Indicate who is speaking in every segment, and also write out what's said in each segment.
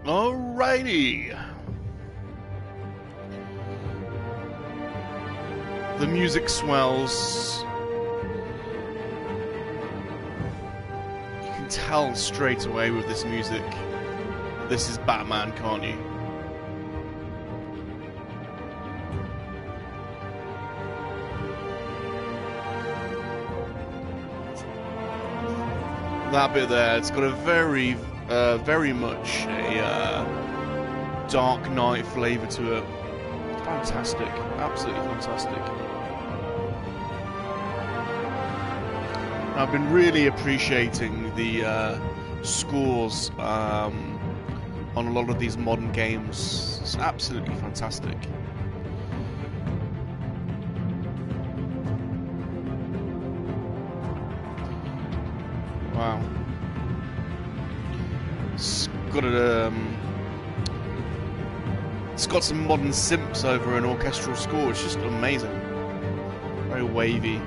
Speaker 1: Alrighty. The music swells. You can tell straight away with this music, this is Batman, can't you? That bit there, it's got a very much a Dark Knight flavour to it. Fantastic, absolutely fantastic. I've been really appreciating the scores on a lot of these modern games. It's absolutely fantastic. Wow. It's got some modern synths over an orchestral score. It's just amazing. Very wavy,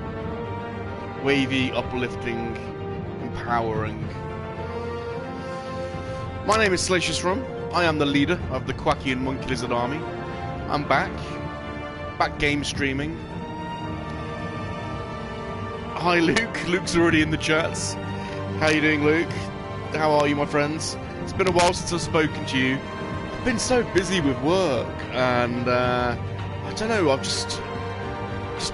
Speaker 1: uplifting, empowering. My name is Salacious Rum. I am the leader of the Kowakian Monkey-Lizard Army. I'm back game streaming. Hi Luke. Luke's already in the chats. How you doing, Luke? How are you, my friends? It's been a while since I've spoken to you. I've been so busy with work, and I don't know, I've just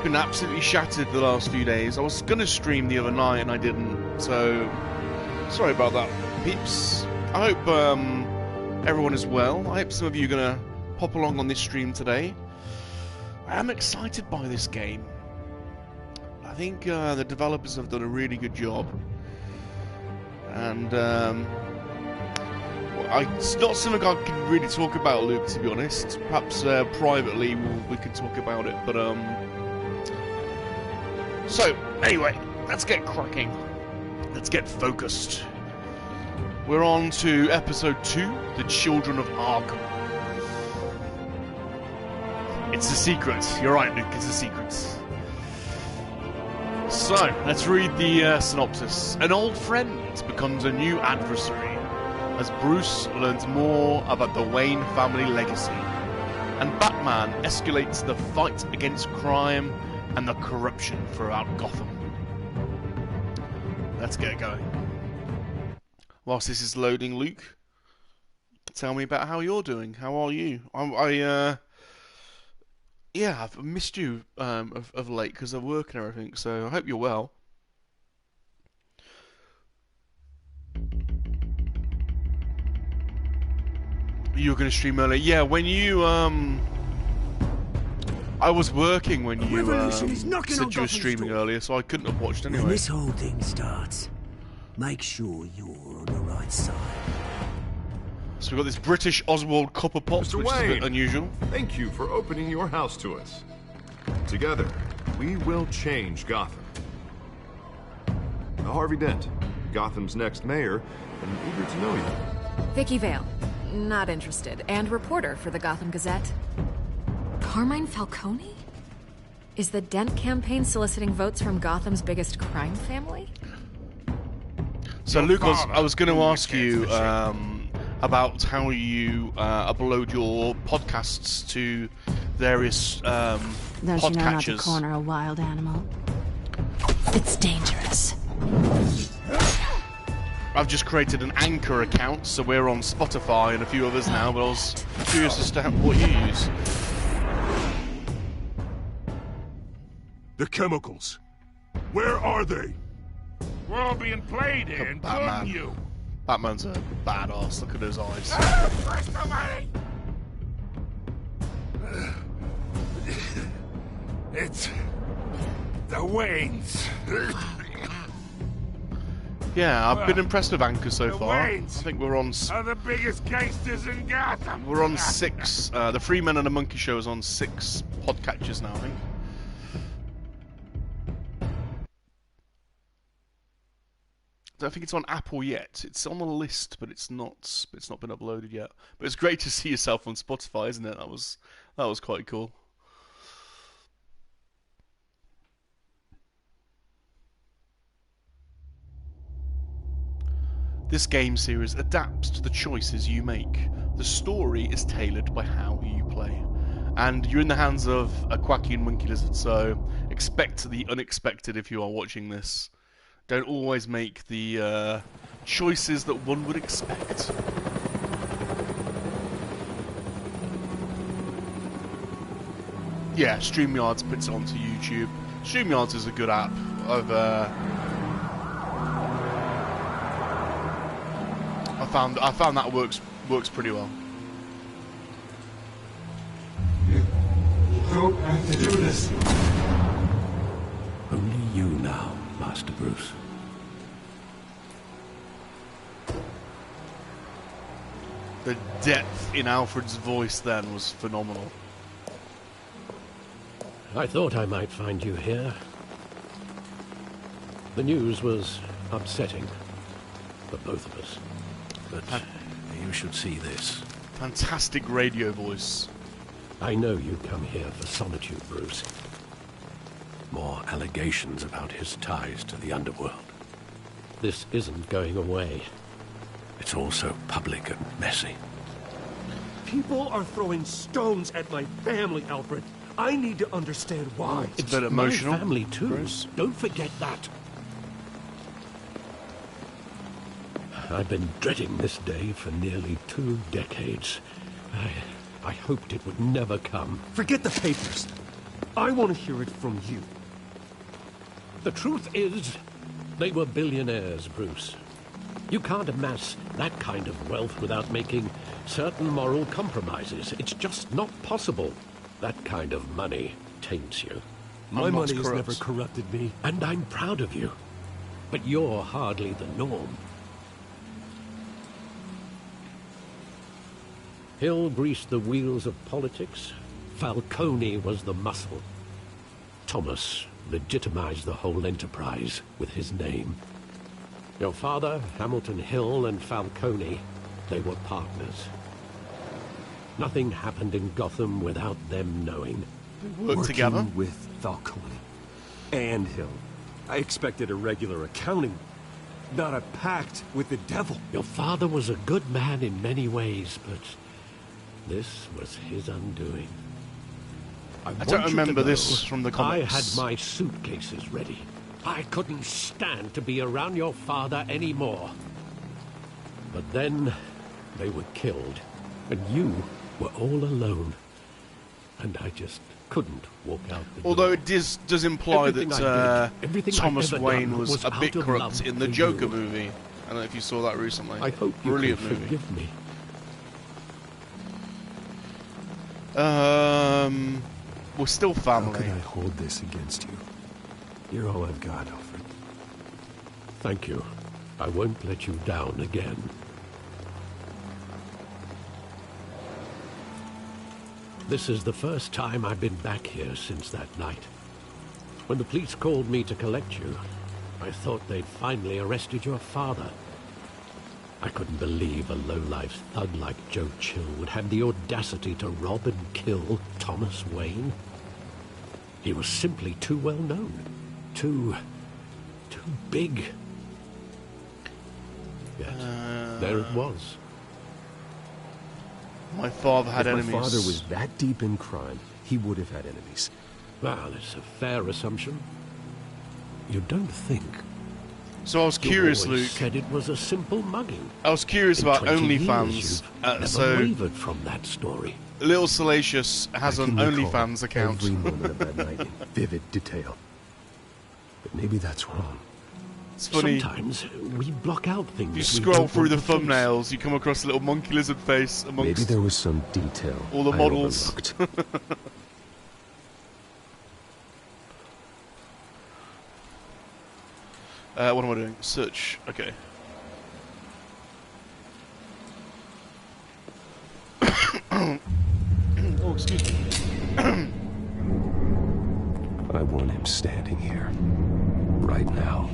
Speaker 1: been absolutely shattered the last few days. I was going to stream the other night, and I didn't, so sorry about that, peeps. I hope everyone is well. I hope some of you are going to pop along on this stream today. I am excited by this game. I think the developers have done a really good job. And it's not something I can really talk about, Luke, to be honest. Perhaps privately we can talk about it. But so anyway, let's get cracking. Let's get focused. We're on to episode 2, The Children of Arkham. It's a secret. You're right, Luke. It's a secret. So, let's read the synopsis. An old friend becomes a new adversary as Bruce learns more about the Wayne family legacy, and Batman escalates the fight against crime and the corruption throughout Gotham. Let's get going. Whilst this is loading, Luke, tell me about how you're doing. How are you? Yeah, I've missed you of late because of work and everything, so I hope you're well. You were going to stream earlier? Yeah, when you, I was working when you said you were streaming earlier, so I couldn't have watched anyway.
Speaker 2: When this whole thing starts, make sure you're on the right side.
Speaker 1: So we've got this British Oswald copper pot, which is a bit unusual.
Speaker 3: Thank you for opening your house to us. Together, we will change Gotham. Harvey Dent, Gotham's next mayor, and eager to know you.
Speaker 4: Vicky Vale, not interested, and reporter for the Gotham Gazette. Carmine Falcone? Is the Dent campaign soliciting votes from Gotham's biggest crime family?
Speaker 1: So, Luke, I was going to ask you about how you upload your podcasts to various
Speaker 5: Don't you know not to
Speaker 1: podcatchers.
Speaker 5: corner a wild animal? It's dangerous.
Speaker 1: I've just created an Anchor account, so we're on Spotify and a few others now, but I was curious as to what you use.
Speaker 6: The chemicals. Where are they?
Speaker 7: We're all being played here,
Speaker 1: Batman.
Speaker 7: including you.
Speaker 1: Batman's a badass. Look at those eyes.
Speaker 7: Where's the money? It's the Waynes.
Speaker 1: Yeah, I've been impressed with Anchor so far. I
Speaker 7: Waynes
Speaker 1: think we're on.
Speaker 7: are the biggest gangsters in Gotham.
Speaker 1: We're on 6. The Three Men and a Monkey Show is on 6 podcatchers now, I think. I don't think it's on Apple yet. It's on the list, but it's not. It's not been uploaded yet. But it's great to see yourself on Spotify, isn't it? That was quite cool. This game series adapts to the choices you make. The story is tailored by how you play. And you're in the hands of a Kowakian Monkey-Lizard, so expect the unexpected if you are watching this. Don't always make the choices that one would expect. Yeah, StreamYards puts it onto YouTube. StreamYards is a good app. I found that works pretty well.
Speaker 6: You don't have to do this.
Speaker 2: Only you now, Master Bruce.
Speaker 1: The depth in Alfred's voice then was phenomenal.
Speaker 8: I thought I might find you here. The news was upsetting for both of us. But you should see this.
Speaker 1: Fantastic radio voice.
Speaker 8: I know you come here for solitude, Bruce.
Speaker 2: More allegations about his ties to the underworld.
Speaker 8: This isn't going away.
Speaker 2: It's all so public and messy.
Speaker 9: People are throwing stones at my family, Alfred. I need to understand why.
Speaker 1: It's a bit emotional.
Speaker 8: My family too.
Speaker 1: Bruce.
Speaker 8: Don't forget that. I've been dreading this day for nearly 2 decades. I hoped it would never come.
Speaker 9: Forget the papers. I want to hear it from you.
Speaker 8: The truth is, they were billionaires, Bruce. You can't amass that kind of wealth without making certain moral compromises. It's just not possible. That kind of money taints you.
Speaker 9: My money has never corrupted me.
Speaker 8: And I'm proud of you. But you're hardly the norm. Hill greased the wheels of politics. Falcone was the muscle. Thomas legitimized the whole enterprise with his name. Your father, Hamilton Hill, and Falcone, they were partners. Nothing happened in Gotham without them knowing.
Speaker 1: Work together
Speaker 9: with Falcone and Hill. I expected a regular accounting, not a pact with the devil.
Speaker 8: Your father was a good man in many ways, but this was his undoing.
Speaker 1: I don't remember this from the comics.
Speaker 8: I had my suitcases ready. I couldn't stand to be around your father anymore. But then they were killed, and you were all alone. And I just couldn't walk out the door.
Speaker 1: Although it does imply
Speaker 8: Everything
Speaker 1: that
Speaker 8: everything
Speaker 1: Thomas
Speaker 8: I'd ever
Speaker 1: Wayne
Speaker 8: done
Speaker 1: was
Speaker 8: was
Speaker 1: a bit
Speaker 8: out of
Speaker 1: corrupt
Speaker 8: love
Speaker 1: in the
Speaker 8: for
Speaker 1: Joker
Speaker 8: you.
Speaker 1: movie. I don't know if you saw that recently.
Speaker 8: I hope you
Speaker 1: Brilliant
Speaker 8: can
Speaker 1: movie.
Speaker 8: forgive me.
Speaker 1: We're still
Speaker 9: How
Speaker 1: family.
Speaker 9: could I hold this against you? You're all I've got, Alfred.
Speaker 8: Thank you. I won't let you down again. This is the first time I've been back here since that night. When the police called me to collect you, I thought they'd finally arrested your father. I couldn't believe a low-life thug like Joe Chill would have the audacity to rob and kill Thomas Wayne. He was simply too well known. Too big. Yet, there it was.
Speaker 1: My father had
Speaker 9: If
Speaker 1: enemies.
Speaker 9: my father was that deep in crime, he would have had enemies.
Speaker 8: Well, it's a fair assumption. You don't think.
Speaker 1: So I was
Speaker 8: You
Speaker 1: curious,
Speaker 8: always
Speaker 1: Luke.
Speaker 8: said it was a simple mugging.
Speaker 1: I was curious
Speaker 8: In
Speaker 1: about
Speaker 8: 20
Speaker 1: OnlyFans.
Speaker 8: years, you've never
Speaker 1: So
Speaker 8: wavered from that story.
Speaker 1: Little Salacious has
Speaker 9: I
Speaker 1: an
Speaker 9: can recall
Speaker 1: OnlyFans account.
Speaker 9: every moment of that night in vivid detail. But maybe that's wrong.
Speaker 1: It's funny.
Speaker 8: Sometimes we block out things.
Speaker 1: If you
Speaker 8: we
Speaker 1: scroll
Speaker 8: don't
Speaker 1: through
Speaker 8: want
Speaker 1: the
Speaker 8: to face.
Speaker 1: thumbnails, you come across a little monkey lizard face
Speaker 9: Maybe
Speaker 1: amongst
Speaker 9: there was some detail
Speaker 1: all the
Speaker 9: I
Speaker 1: models.
Speaker 9: overlooked.
Speaker 1: What am I doing? Search. Okay. Oh, excuse me.
Speaker 9: I want him standing here, right now.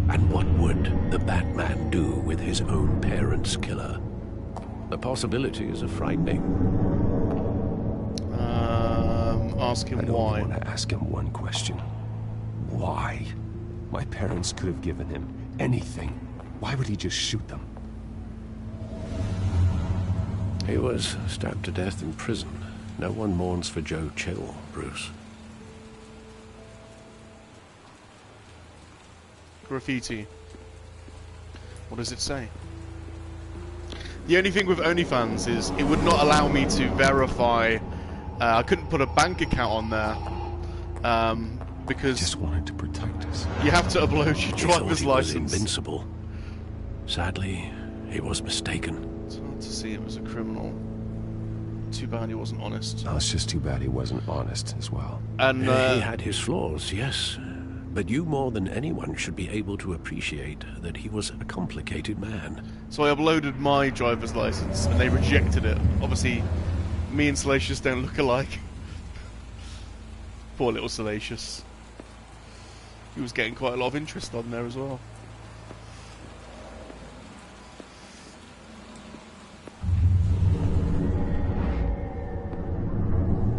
Speaker 8: And what would the Batman do with his own parents' killer? The possibilities are frightening.
Speaker 1: Ask him
Speaker 9: I don't
Speaker 1: why.
Speaker 9: want to ask him one question. Why? My parents could have given him anything. Why would he just shoot them?
Speaker 8: He was stabbed to death in prison. No one mourns for Joe Chill, Bruce.
Speaker 1: Graffiti. What does it say? The only thing with OnlyFans is it would not allow me to verify. I couldn't put a bank account on there because
Speaker 9: Just wanted to protect us.
Speaker 1: you have to upload your driver's
Speaker 8: He was
Speaker 1: license.
Speaker 8: invincible. Sadly, he was mistaken.
Speaker 1: It's hard to see him as a criminal. Too bad he wasn't honest.
Speaker 9: Oh, it's just too bad he wasn't honest as well.
Speaker 1: And
Speaker 8: He had his flaws, yes. But you more than anyone should be able to appreciate that he was a complicated man.
Speaker 1: so I uploaded my driver's license and they rejected it. Obviously, me and Salacious don't look alike. Poor little Salacious. He was getting quite a lot of interest on there as well.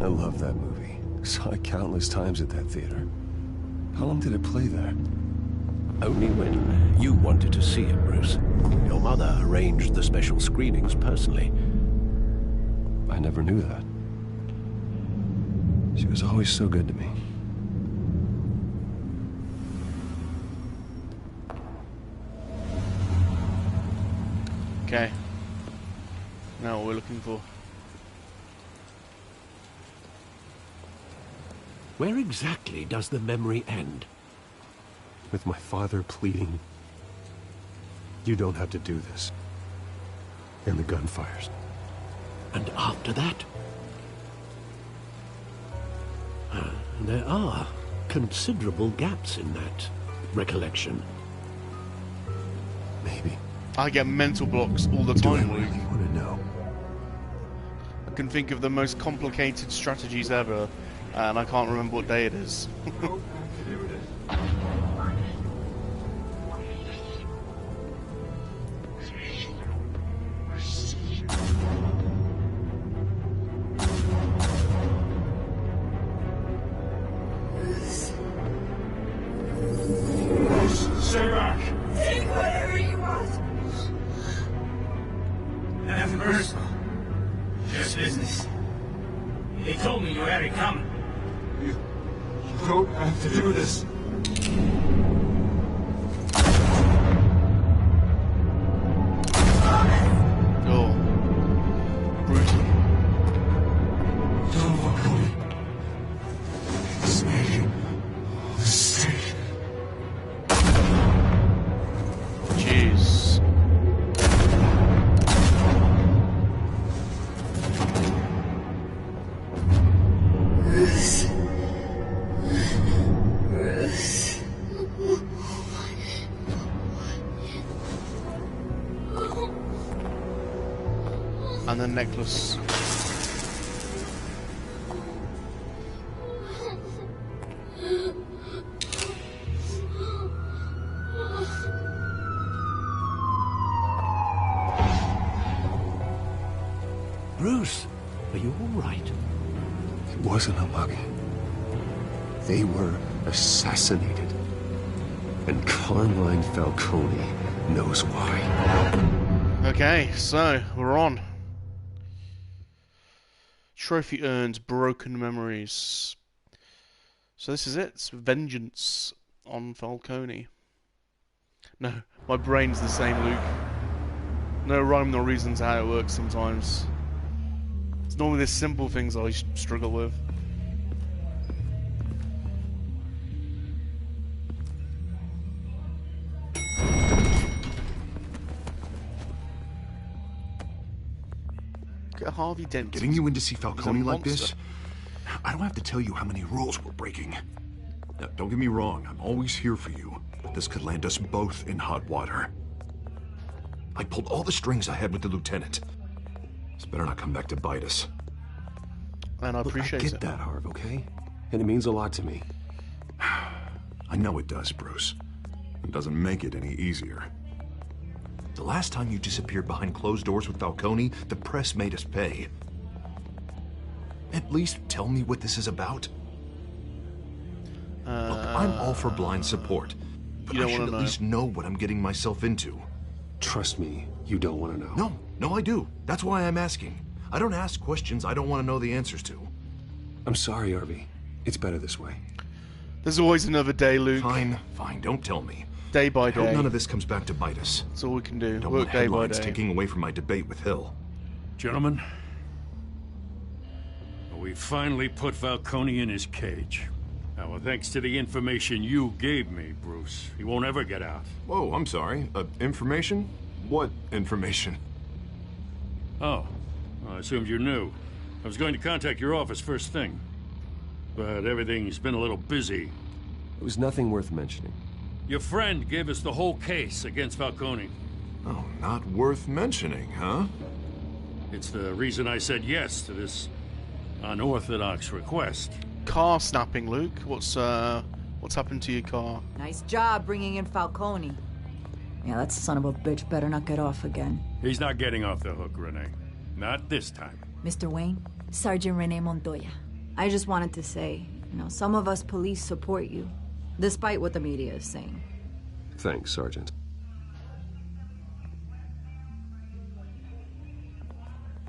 Speaker 9: I love that movie. Saw it countless times at that theater. How long did it play there?
Speaker 8: Only when you wanted to see it, Bruce. Your mother arranged the special screenings personally.
Speaker 9: I never knew that. She was always so good to me.
Speaker 1: Okay. Now what we're looking for.
Speaker 8: Where exactly does the memory end?
Speaker 9: With my father pleading, "You don't have to do this." And the gunfires.
Speaker 8: And after that? There are considerable gaps in that recollection.
Speaker 9: Maybe.
Speaker 1: I get mental blocks all the
Speaker 9: Do I
Speaker 1: time,
Speaker 9: really
Speaker 1: Luke.
Speaker 9: want to know?
Speaker 1: I can think of the most complicated strategies ever, and I can't remember what day it is.
Speaker 6: Stay back!
Speaker 7: Take whatever you want.
Speaker 6: Nothing personal. Just business. They told me you had it coming. You don't have to do this.
Speaker 1: Oh. Brutal.
Speaker 6: Don't walk away. It's making a mistake.
Speaker 1: Jeez. And the necklace.
Speaker 8: Bruce, are you all right?
Speaker 9: It wasn't a mug. They were assassinated. And Carmine Falcone knows why.
Speaker 1: Okay, so we're on. Trophy earned, broken memories. So this is it. It's vengeance on Falcone. No, my brain's the same, Luke. No rhyme nor reason to how it works sometimes. It's normally the simple things I struggle with. Get Harvey Dent.
Speaker 3: Getting you in to see
Speaker 1: He's a
Speaker 3: Falcone like this?
Speaker 1: monster.
Speaker 3: I don't have to tell you how many rules we're breaking. Now, don't get me wrong, I'm always here for you, but this could land us both in hot water. I pulled all the strings I had with the lieutenant. This better not come back to bite us.
Speaker 1: And I
Speaker 9: Look, I
Speaker 1: appreciate
Speaker 9: get
Speaker 1: it.
Speaker 9: that, Harv, okay? And it means a lot to me.
Speaker 3: I know it does, Bruce. It doesn't make it any easier. The last time you disappeared behind closed doors with Falcone, the press made us pay. At least tell me what this is about. Look, I'm all for blind support,
Speaker 1: You don't
Speaker 3: I should
Speaker 1: want to
Speaker 3: at
Speaker 1: know.
Speaker 3: least know what I'm getting myself into.
Speaker 9: Trust me, you don't want to know.
Speaker 3: No, I do. That's why I'm asking. I don't ask questions I don't want to know the answers to.
Speaker 9: I'm sorry, Arby. It's better this way.
Speaker 1: There's always another day, Luke.
Speaker 3: Fine, don't tell me.
Speaker 1: Day by
Speaker 3: I hope
Speaker 1: day.
Speaker 3: none of this comes back to bite us.
Speaker 1: That's all we can do.
Speaker 3: Don't
Speaker 1: Work
Speaker 3: want
Speaker 1: day by
Speaker 3: headlines
Speaker 1: day.
Speaker 3: taking away from my debate with Hill.
Speaker 6: Gentlemen, we finally put Falcone in his cage. Now, well, thanks to the information you gave me, Bruce, he won't ever get out.
Speaker 3: Whoa, I'm sorry. Information? What information?
Speaker 6: Oh, well, I assumed you knew. I was going to contact your office first thing, but everything's been a little busy.
Speaker 9: It was nothing worth mentioning.
Speaker 6: Your friend gave us the whole case against Falcone.
Speaker 3: Oh, not worth mentioning, huh?
Speaker 6: It's the reason I said yes to this unorthodox request.
Speaker 1: Car snapping, Luke. What's happened to your car?
Speaker 10: Nice job bringing in Falcone. Yeah, that son of a bitch better not get off again.
Speaker 6: He's not getting off the hook, Renee. Not this time.
Speaker 10: Mr. Wayne, Sergeant Renee Montoya. I just wanted to say, some of us police support you, despite what the media is saying.
Speaker 9: Thanks, Sergeant.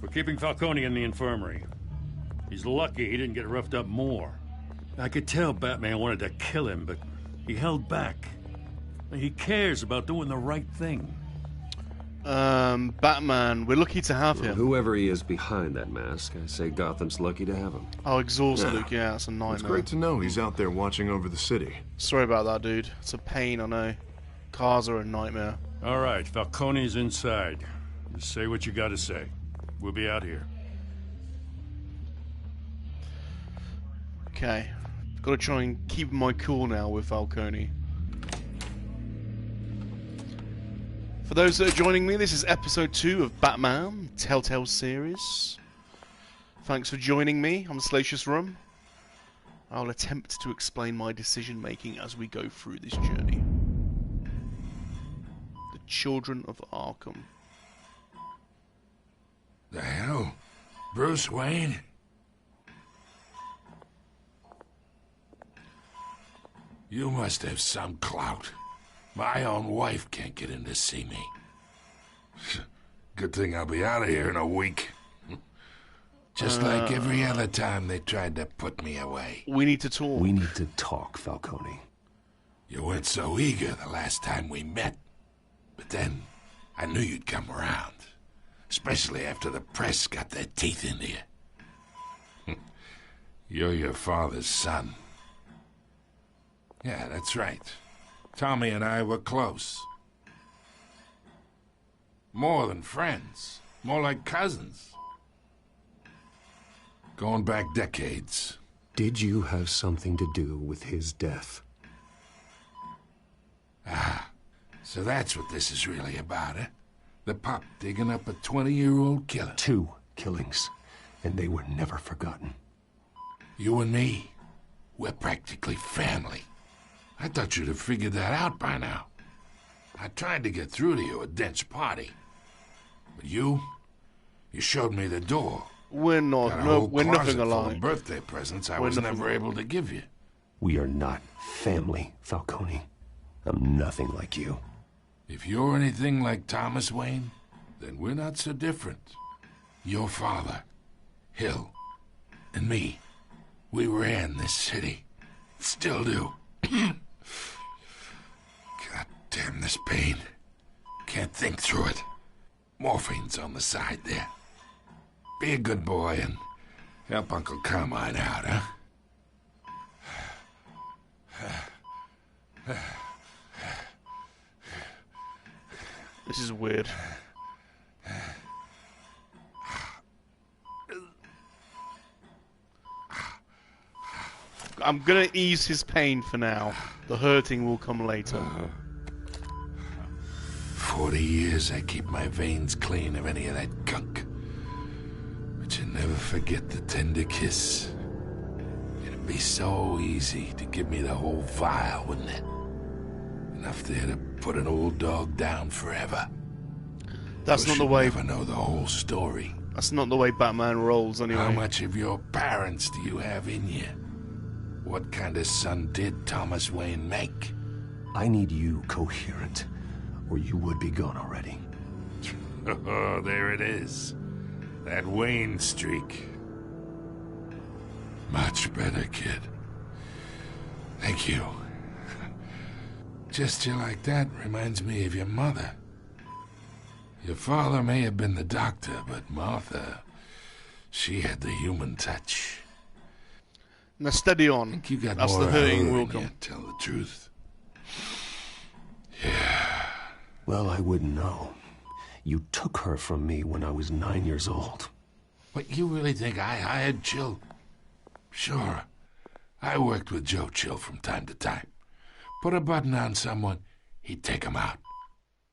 Speaker 6: We're keeping Falcone in the infirmary. He's lucky he didn't get roughed up more. I could tell Batman wanted to kill him, but he held back. He cares about doing the right thing.
Speaker 1: Batman, we're lucky to have him.
Speaker 9: Whoever he is behind that mask, I say Gotham's lucky to have him.
Speaker 1: Oh, exhaust, Luke. Yeah, that's a nightmare.
Speaker 3: It's great to know he's out there watching over the city.
Speaker 1: Sorry about that, dude. It's a pain, I know. Cars are a nightmare.
Speaker 6: All right, Falcone's inside. Just say what you gotta say. We'll be out here.
Speaker 1: Okay. Gotta try and keep my cool now with Falcone. For those that are joining me, this is episode 2 of Batman, Telltale series. Thanks for joining me. I'm SalaciousRum. I'll attempt to explain my decision making as we go through this journey. The Children of Arkham.
Speaker 11: The hell? Bruce Wayne? You must have some clout. My own wife can't get in to see me. Good thing I'll be out of here in a week. Just like every other time they tried to put me away.
Speaker 1: We need to talk.
Speaker 9: We need to talk, Falcone.
Speaker 11: You weren't so eager the last time we met. But then, I knew you'd come around. Especially after the press got their teeth into you. You're your father's son. Yeah, that's right. Tommy and I were close. More than friends. More like cousins. Going back decades.
Speaker 9: Did you have something to do with his death?
Speaker 11: Ah, so that's what this is really about, eh? The pup digging up a 20-year-old killer.
Speaker 9: 2 killings, and they were never forgotten.
Speaker 11: You and me, we're practically family. I thought you'd have figured that out by now. I tried to get through to you at Dent's party. But you showed me the door.
Speaker 1: We're not.
Speaker 11: Got a
Speaker 1: No,
Speaker 11: whole
Speaker 1: we're nothing
Speaker 11: closet full
Speaker 1: alike.
Speaker 11: of birthday presents I
Speaker 1: We're
Speaker 11: was
Speaker 1: nothing
Speaker 11: never able to give you.
Speaker 9: We are not family, Falcone. I'm nothing like you.
Speaker 11: If you're anything like Thomas Wayne, then we're not so different. Your father, Hill, and me, we ran this city. Still do. God damn this pain. Can't think through it. Morphine's on the side there. Be a good boy and help Uncle Carmine out, huh?
Speaker 1: This is weird. I'm gonna ease his pain for now. The hurting will come later.
Speaker 11: 40 years I keep my veins clean of any of that gunk. But you never forget the tender kiss. It'd be so easy to give me the whole vial, wouldn't it? Enough there to put an old dog down forever.
Speaker 1: That's not the way.
Speaker 11: Never know the whole story.
Speaker 1: That's not the way Batman rolls, anyway.
Speaker 11: How much of your parents do you have in you? What kind of son did Thomas Wayne make?
Speaker 9: I need you coherent, or you would be gone already.
Speaker 11: Oh, there it is. That Wayne streak. Much better, kid. Thank you. Gesture like that reminds me of your mother. Your father may have been the doctor, but Martha, she had the human touch.
Speaker 1: Now steady on.
Speaker 11: I think you got
Speaker 1: That's
Speaker 11: more
Speaker 1: the hurting
Speaker 11: will
Speaker 1: will come.
Speaker 11: Tell the truth.
Speaker 9: Well, I wouldn't know. You took her from me when I was 9 years old.
Speaker 11: What, you really think I hired Chill? Sure. I worked with Joe Chill from time to time. Put a button on someone, he'd take him out.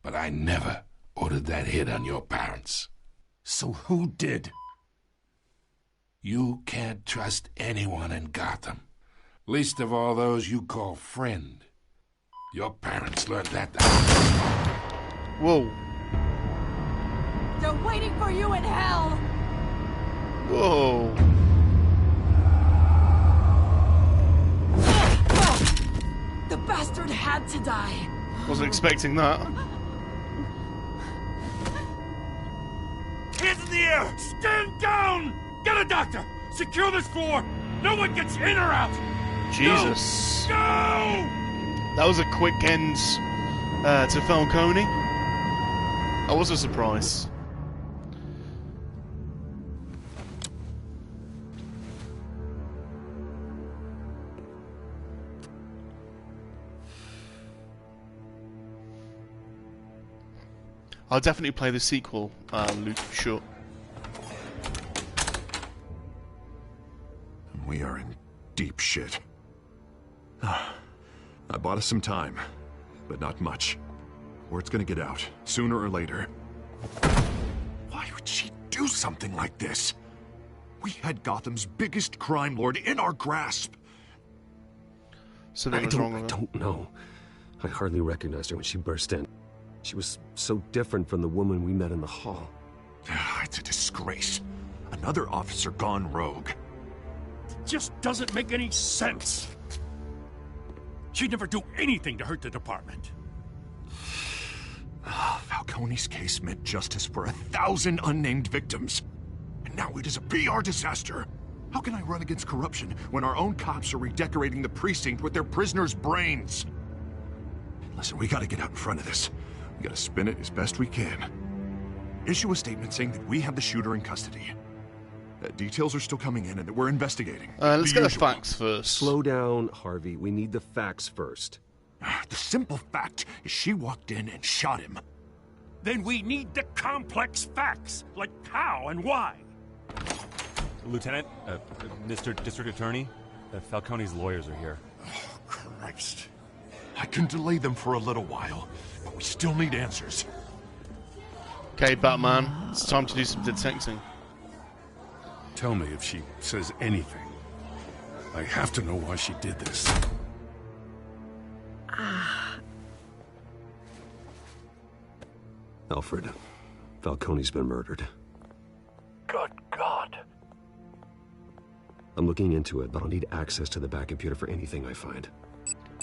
Speaker 11: But I never ordered that hit on your parents.
Speaker 9: So who did?
Speaker 11: You can't trust anyone in Gotham. Least of all those you call friend. Your parents learned that.
Speaker 1: Whoa.
Speaker 10: They're waiting for you in hell!
Speaker 1: Whoa.
Speaker 10: The bastard had to die.
Speaker 1: Wasn't expecting that.
Speaker 6: Hands in the air! Stand down! Get a doctor! Secure this floor! No one gets in or out!
Speaker 1: Jesus.
Speaker 6: Go!
Speaker 1: That was a quick end to Falcone. That was a surprise. I'll definitely play the sequel, Luke, for sure.
Speaker 3: We are in deep shit. I bought us some time, but not much. Word's gonna get out, sooner or later. Why would she do something like this? We had Gotham's biggest crime lord in our grasp.
Speaker 1: So that was wrong with her.
Speaker 9: I don't know. I hardly recognized her when she burst in. She was so different from the woman we met in the hall.
Speaker 3: It's a disgrace. Another officer gone rogue.
Speaker 6: Just doesn't make any sense. She'd never do anything to hurt the department.
Speaker 3: Falcone's case meant justice for 1,000 unnamed victims. And now it is a PR disaster. How can I run against corruption when our own cops are redecorating the precinct with their prisoners' brains? Listen, we gotta get out in front of this. We gotta spin it as best we can. Issue a statement saying that we have the shooter in custody. Details are still coming in and that we're investigating.
Speaker 1: Let's get the facts first.
Speaker 9: Slow down, Harvey. We need the facts first.
Speaker 3: The simple fact is she walked in and shot him.
Speaker 6: Then we need the complex facts, like how and why.
Speaker 12: Lieutenant, Mr. District Attorney, Falcone's lawyers are here.
Speaker 3: Oh, Christ. I can delay them for a little while, but we still need answers.
Speaker 1: Okay, Batman, it's time to do some detecting.
Speaker 6: Tell me if she says anything. I have to know why she did this.
Speaker 9: Alfred, Falcone's been murdered.
Speaker 13: Good God.
Speaker 9: I'm looking into it, but I'll need access to the back computer for anything I find.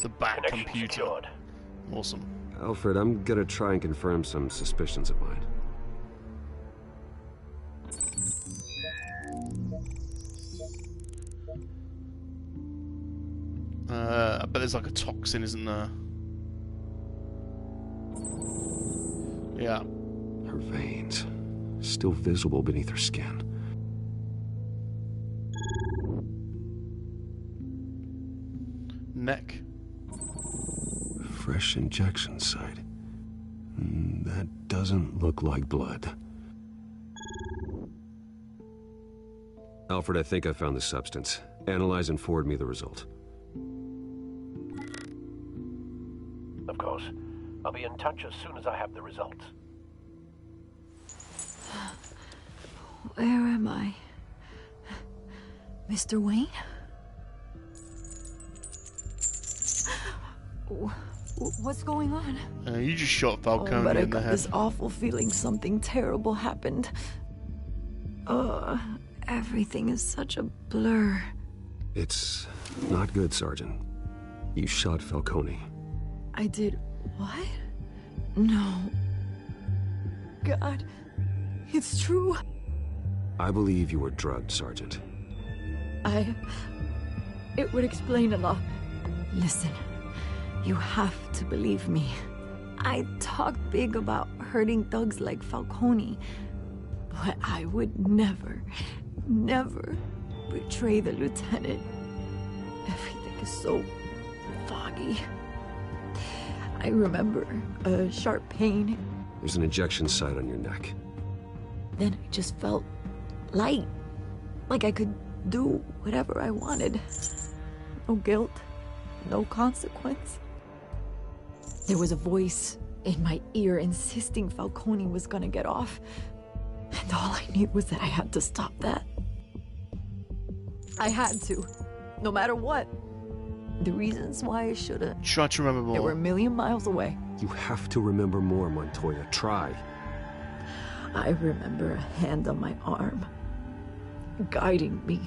Speaker 1: The back
Speaker 13: Connection
Speaker 1: computer.
Speaker 13: secured.
Speaker 1: Awesome.
Speaker 9: Alfred, I'm gonna try and confirm some suspicions of mine.
Speaker 1: I bet there's like a toxin, isn't there? Yeah.
Speaker 9: Her veins, still visible beneath her skin.
Speaker 1: Neck.
Speaker 9: Fresh injection site. That doesn't look like blood. Alfred, I think I found the substance. Analyze and forward me the result.
Speaker 13: Of course. I'll be in touch as soon as I have the results.
Speaker 10: Where am I? Mr. Wayne? What's going on?
Speaker 1: You just shot Falcone
Speaker 10: but I
Speaker 1: in the
Speaker 10: got
Speaker 1: head.
Speaker 10: this awful feeling something terrible happened. Everything is such a blur.
Speaker 9: It's not good, Sergeant. You shot Falcone.
Speaker 10: I did what? No. God, it's true.
Speaker 9: I believe you were drugged, Sergeant.
Speaker 10: It would explain a lot. Listen, you have to believe me. I talked big about hurting thugs like Falcone, but I would never betray the lieutenant. Everything is so foggy. I remember a sharp pain.
Speaker 9: There's an injection site on your neck.
Speaker 10: Then I just felt light, like I could do whatever I wanted. No guilt, no consequence. There was a voice in my ear insisting Falcone was gonna get off. And all I knew was that I had to stop that. I had to, no matter what. The reasons why I should've.
Speaker 1: Try to remember more.
Speaker 10: They were a million miles away.
Speaker 9: You have to remember more, Montoya. Try.
Speaker 10: I remember a hand on my arm, guiding me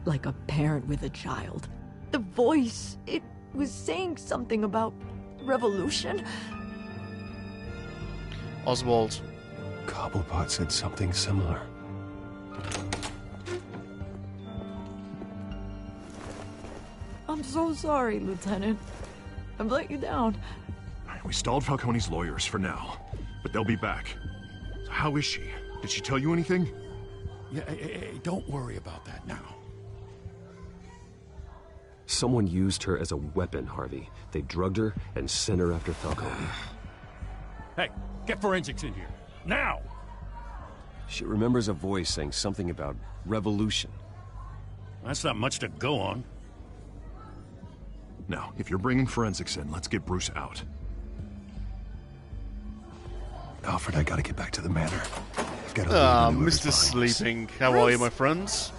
Speaker 10: like a parent with a child. The voice, it was saying something about revolution.
Speaker 1: Oswald.
Speaker 9: Cobblepot said something similar.
Speaker 10: I'm so sorry, Lieutenant. I've let you down.
Speaker 3: We stalled Falcone's lawyers for now, but they'll be back. So how is she? Did she tell you anything?
Speaker 6: Yeah, hey, don't worry about that now.
Speaker 9: Someone used her as a weapon, Harvey. They drugged her and sent her after Falcone.
Speaker 6: Hey, get forensics in here. Now!
Speaker 9: She remembers a voice saying something about revolution.
Speaker 6: That's not much to go on.
Speaker 3: Now, if you're bringing forensics in, let's get Bruce out.
Speaker 9: Alfred, I gotta get back to the manor.
Speaker 1: Mr. Sleeping. How are you, my friends?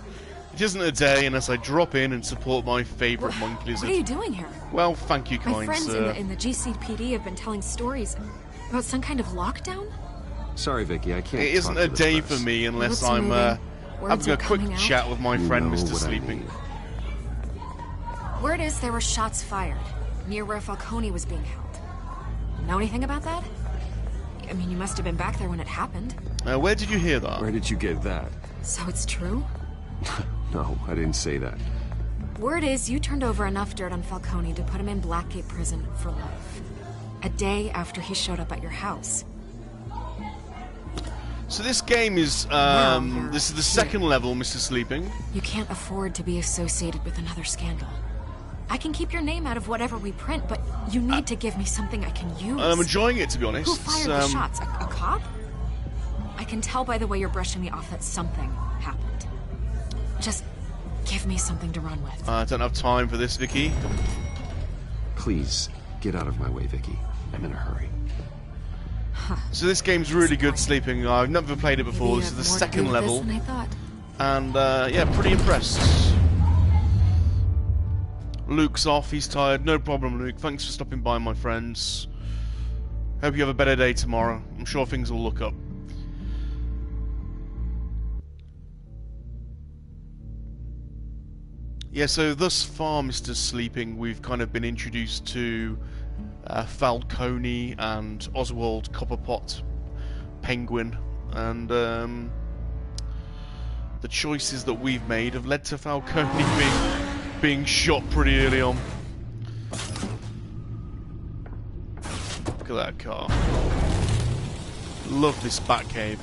Speaker 1: It isn't a day unless I drop in and support my favourite monkey lizard.
Speaker 4: What are you doing here?
Speaker 1: Well, thank you, kind
Speaker 4: My friends
Speaker 1: sir.
Speaker 4: in the GCPD have been telling stories about some kind of lockdown?
Speaker 9: Sorry, Vicky, I can't.
Speaker 1: It isn't a day for me unless I'm having a quick chat with my friend, Mr. Sleeping.
Speaker 4: Word is there were shots fired near where Falcone was being held. Know anything about that? I mean, you must have been back there when it happened.
Speaker 1: Where did you hear that?
Speaker 9: Where did you get that?
Speaker 4: So it's true?
Speaker 9: No, I didn't say that.
Speaker 4: Word is you turned over enough dirt on Falcone to put him in Blackgate Prison for life. A day after he showed up at your house.
Speaker 1: So this game is, this is the second level, Mr. Sleeping.
Speaker 4: You can't afford to be associated with another scandal. I can keep your name out of whatever we print, but you need to give me something I can use.
Speaker 1: I'm enjoying it, to be honest.
Speaker 4: Who fired the shots? A cop? I can tell by the way you're brushing me off that something happened. Just give me something to run with.
Speaker 1: I don't have time for this, Vicky.
Speaker 9: Please, get out of my way, Vicky. I'm in a hurry.
Speaker 1: So this game's really good, Sleeping. I've never played it before. This is the second level.
Speaker 4: Than I thought.
Speaker 1: And, yeah, pretty impressed. Luke's off, he's tired. No problem, Luke. Thanks for stopping by, my friends. Hope you have a better day tomorrow. I'm sure things will look up. Yeah, so thus far, Mr. Sleeping, we've kind of been introduced to Falcone and Oswald Copperpot Penguin, and the choices that we've made have led to Falcone being shot pretty early on. Look at that car. Love this Batcave.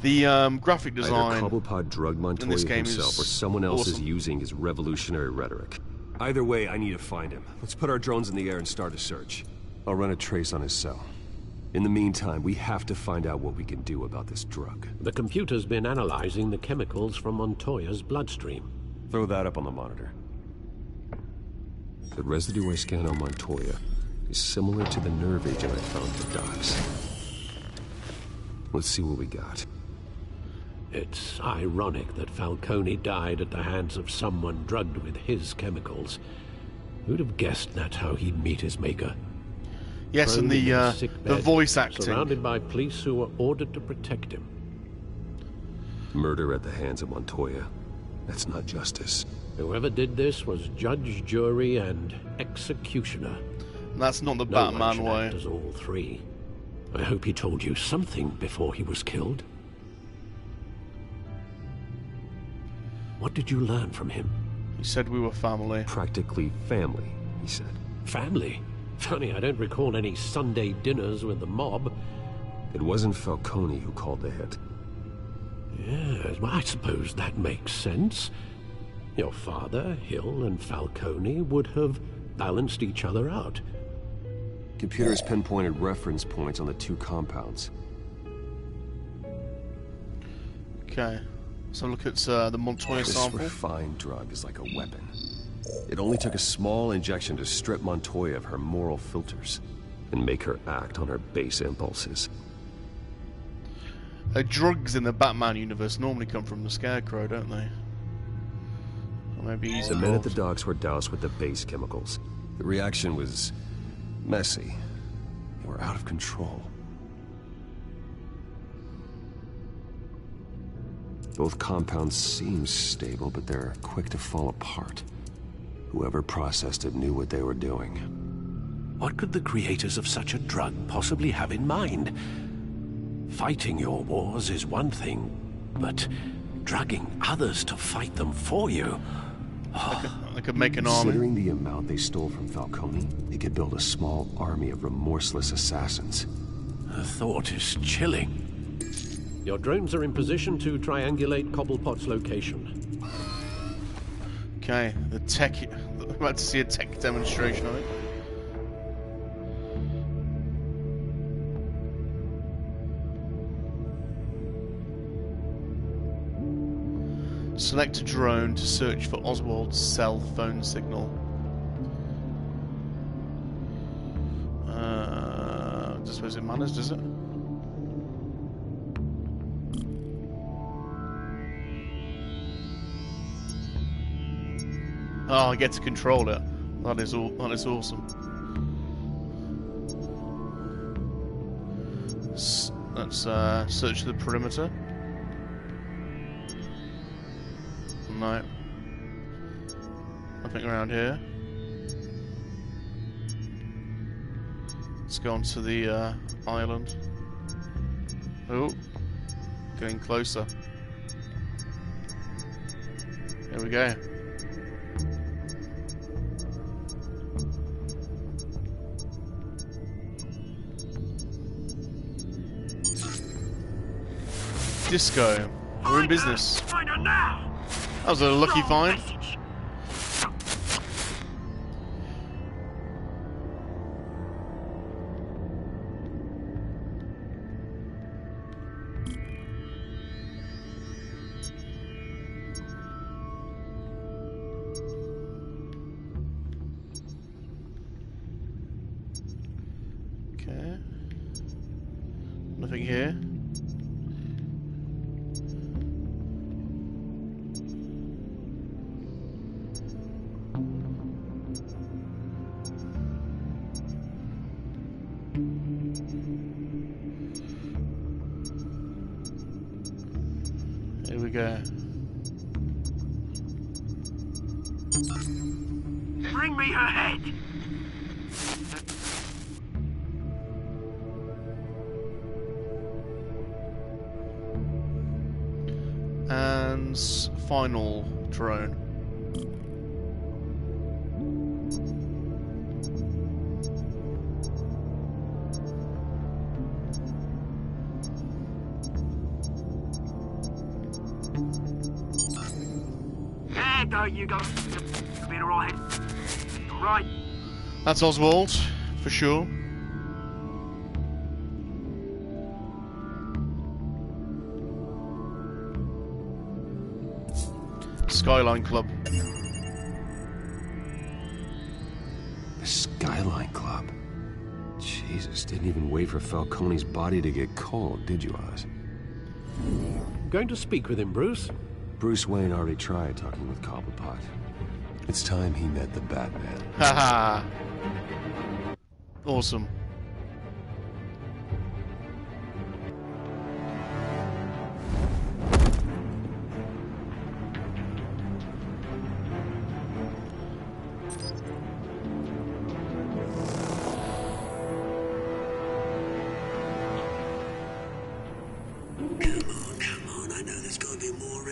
Speaker 1: The graphic design
Speaker 9: Either Cobblepot drugged Montoya himself or someone else is using his revolutionary rhetoric. Either way, I need to find him. Let's put our drones in the air and start a search. I'll run a trace on his cell. In the meantime, we have to find out what we can do about this drug.
Speaker 8: The computer's been analyzing the chemicals from Montoya's bloodstream.
Speaker 9: Throw that up on the monitor. The residue I scan on Montoya is similar to the nerve agent I found at Doc's. Let's see what we got.
Speaker 8: It's ironic that Falcone died at the hands of someone drugged with his chemicals. Who'd have guessed that's how he'd meet his maker?
Speaker 1: Yes, and the voice acting.
Speaker 8: Surrounded by police who were ordered to protect him.
Speaker 9: Murder at the hands of Montoya. That's not justice.
Speaker 8: Whoever did this was judge, jury, and executioner.
Speaker 1: That's not the
Speaker 8: No
Speaker 1: Batman
Speaker 8: one should
Speaker 1: way.
Speaker 8: act as all three. I hope he told you something before he was killed. What did you learn from him?
Speaker 1: He said we were family.
Speaker 9: Practically family, he said.
Speaker 8: Family? Funny, I don't recall any Sunday dinners with the mob.
Speaker 9: It wasn't Falcone who called the hit.
Speaker 8: Yes, well, I suppose that makes sense. Your father, Hill, and Falcone would have balanced each other out.
Speaker 9: Computers pinpointed reference points on the two compounds.
Speaker 1: Okay. So look at the Montoya sample.
Speaker 9: This refined drug is like a weapon. It only took a small injection to strip Montoya of her moral filters and make her act on her base impulses.
Speaker 1: Drugs in the Batman universe normally come from the Scarecrow, don't they? Or maybe he's
Speaker 9: The men at the docks were doused with the base chemicals. The reaction was messy. They were out of control. Both compounds seem stable, but they're quick to fall apart. Whoever processed it knew what they were doing.
Speaker 8: What could the creators of such a drug possibly have in mind? Fighting your wars is one thing, but drugging others to fight them for you...
Speaker 1: I could make an army.
Speaker 9: Considering the amount they stole from Falcone, they could build a small army of remorseless assassins.
Speaker 8: The thought is chilling. Your drones are in position to triangulate Cobblepot's location.
Speaker 1: Okay, the tech... I'm about to see a tech demonstration of it. Select a drone to search for Oswald's cell phone signal. I suppose it matters, does it? Oh, I get to control it. That is awesome. Let's search the perimeter. No. Nothing around here. Let's go on to the island. Oh, getting closer. There we go. Disco. We're in business. That was a lucky find. Okay. Nothing here. Here we go.
Speaker 13: Bring me her head!
Speaker 1: And final drone.
Speaker 13: There go, you go. Been alright. Right.
Speaker 1: That's Oswald, for sure. Skyline Club.
Speaker 9: The Skyline Club? Jesus, didn't even wait for Falcone's body to get cold, did you, Oz?
Speaker 8: Going to speak with him, Bruce?
Speaker 9: Bruce Wayne already tried talking with Cobblepot. It's time he met the Batman.
Speaker 1: Haha. Awesome.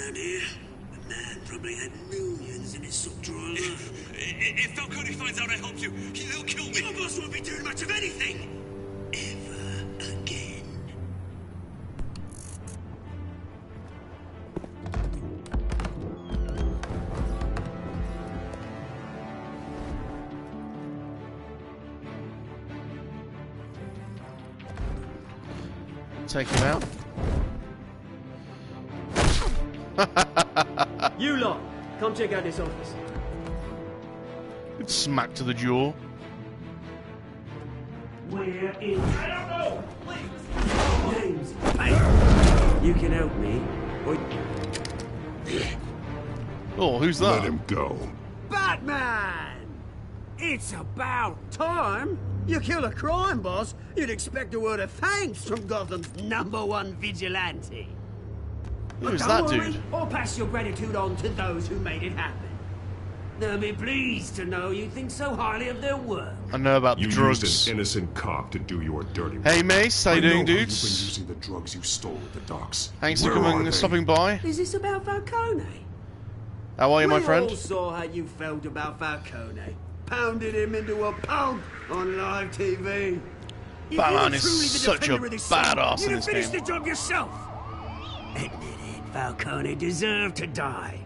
Speaker 2: around here. The man probably had millions in his sock drawer alone.
Speaker 14: If Falcone finds out I helped you, he'll kill me.
Speaker 2: Your boss won't be doing much of anything. Ever again.
Speaker 1: Take him out.
Speaker 15: You lot, come check out this office.
Speaker 1: Good smack to the jaw.
Speaker 15: Where is... I don't know! Please! James, hey, you can help me.
Speaker 1: Oh, who's that?
Speaker 3: Let him go.
Speaker 2: Batman! It's about time. You kill a crime boss, you'd expect a word of thanks from Gotham's #1 vigilante.
Speaker 1: Who's
Speaker 2: But
Speaker 1: that
Speaker 2: don't worry,
Speaker 1: dude?
Speaker 2: I'll pass your gratitude on to those who made it happen. They'll be pleased to know you think so highly of their work.
Speaker 1: I know about the
Speaker 3: You
Speaker 1: drugs.
Speaker 3: used an innocent cop to do your dirty work.
Speaker 1: Hey Mace, how you doing,
Speaker 3: I know how
Speaker 1: dudes?
Speaker 3: You've been using the drugs you stole at the docks.
Speaker 1: Thanks for
Speaker 3: Where
Speaker 1: coming
Speaker 3: are
Speaker 1: and
Speaker 3: they?
Speaker 1: stopping by.
Speaker 2: Is this about Falcone?
Speaker 1: How are you, my
Speaker 2: We
Speaker 1: friend?
Speaker 2: all saw how you felt about Falcone. Pounded him into a pulp on live TV. If
Speaker 1: Batman
Speaker 2: you were
Speaker 1: is
Speaker 2: truly the
Speaker 1: such a
Speaker 2: defender of this city,
Speaker 1: badass
Speaker 2: you'd
Speaker 1: in
Speaker 2: have
Speaker 1: this
Speaker 2: finished
Speaker 1: game.
Speaker 2: the job yourself. Admit it, Falcone deserved to die.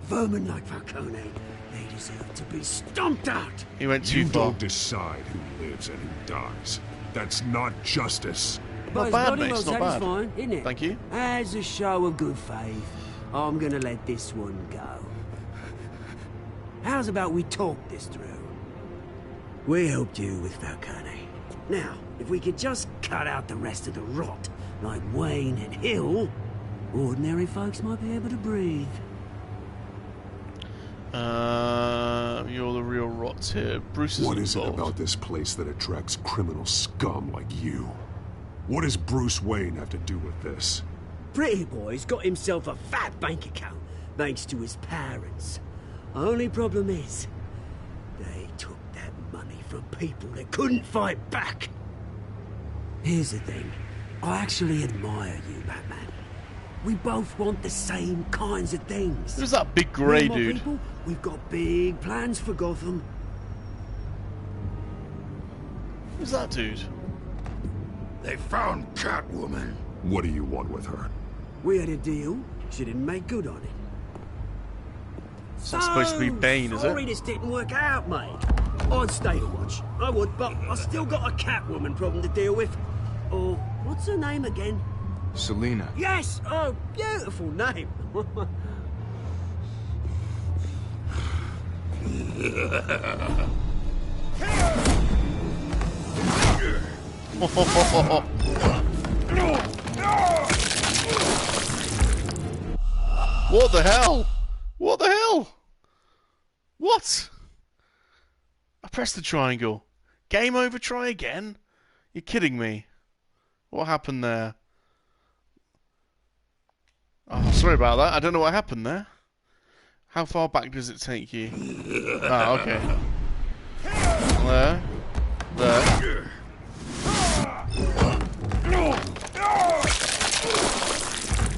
Speaker 2: Vermin like Falcone, they deserve to be stomped out.
Speaker 1: He went too
Speaker 3: You
Speaker 1: far.
Speaker 3: don't decide who lives and who dies. That's not justice.
Speaker 2: But it's
Speaker 1: bad,
Speaker 2: bloody
Speaker 1: mate,
Speaker 2: well
Speaker 1: it's not bad.
Speaker 2: satisfying, isn't it?
Speaker 1: Thank you.
Speaker 2: As a show of good faith, I'm gonna let this one go. How's about we talk this through? We helped you with Falcone. Now, if we could just cut out the rest of the rot, like Wayne and Hill, ordinary folks might be able to breathe.
Speaker 1: You're the real rot here. Bruce is
Speaker 3: What is it
Speaker 1: involved.
Speaker 3: about this place that attracts criminal scum like you? What does Bruce Wayne have to do with this?
Speaker 2: Pretty Boy's got himself a fat bank account, thanks to his parents. Only problem is, they took that money from people that couldn't fight back. Here's the thing. I actually admire you, Batman. We both want the same kinds of things.
Speaker 1: Who's that big grey
Speaker 2: Me and my
Speaker 1: dude?
Speaker 2: people, we've got big plans for Gotham.
Speaker 1: Who's that dude?
Speaker 3: They found Catwoman. What do you want with her?
Speaker 2: We had a deal. She didn't make good on it.
Speaker 1: It's not supposed to be Bane, is
Speaker 2: sorry
Speaker 1: it?
Speaker 2: this didn't work out, mate. I'd stay to watch. I would, but I still got a Catwoman problem to deal with. Oh, what's her name again?
Speaker 16: Selina.
Speaker 2: Yes! Oh, beautiful name.
Speaker 1: What the hell? What the hell? What? I pressed the triangle. Game over, try again? You're kidding me. What happened there? Oh, sorry about that. I don't know what happened there. How far back does it take you? Ah, okay. There. There.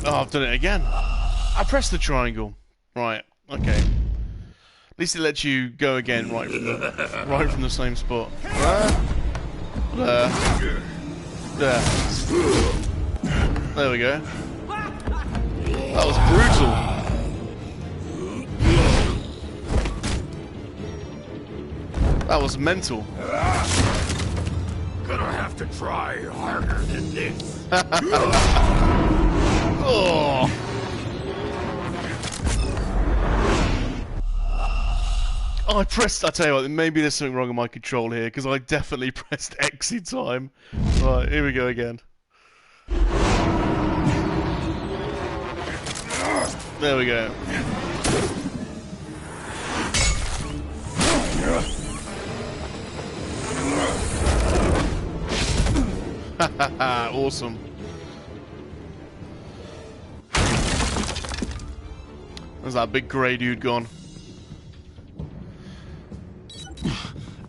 Speaker 1: Oh, I've done it again. I pressed the triangle. Right, okay. At least it lets you go again right from the same spot. There. There. There we go. That was brutal. That was mental.
Speaker 3: Gonna have to try harder than this.
Speaker 1: Oh. I tell you what, maybe there's something wrong with my control here, because I definitely pressed X in time. Right, here we go again. There we go. Awesome. There's that big grey dude gone.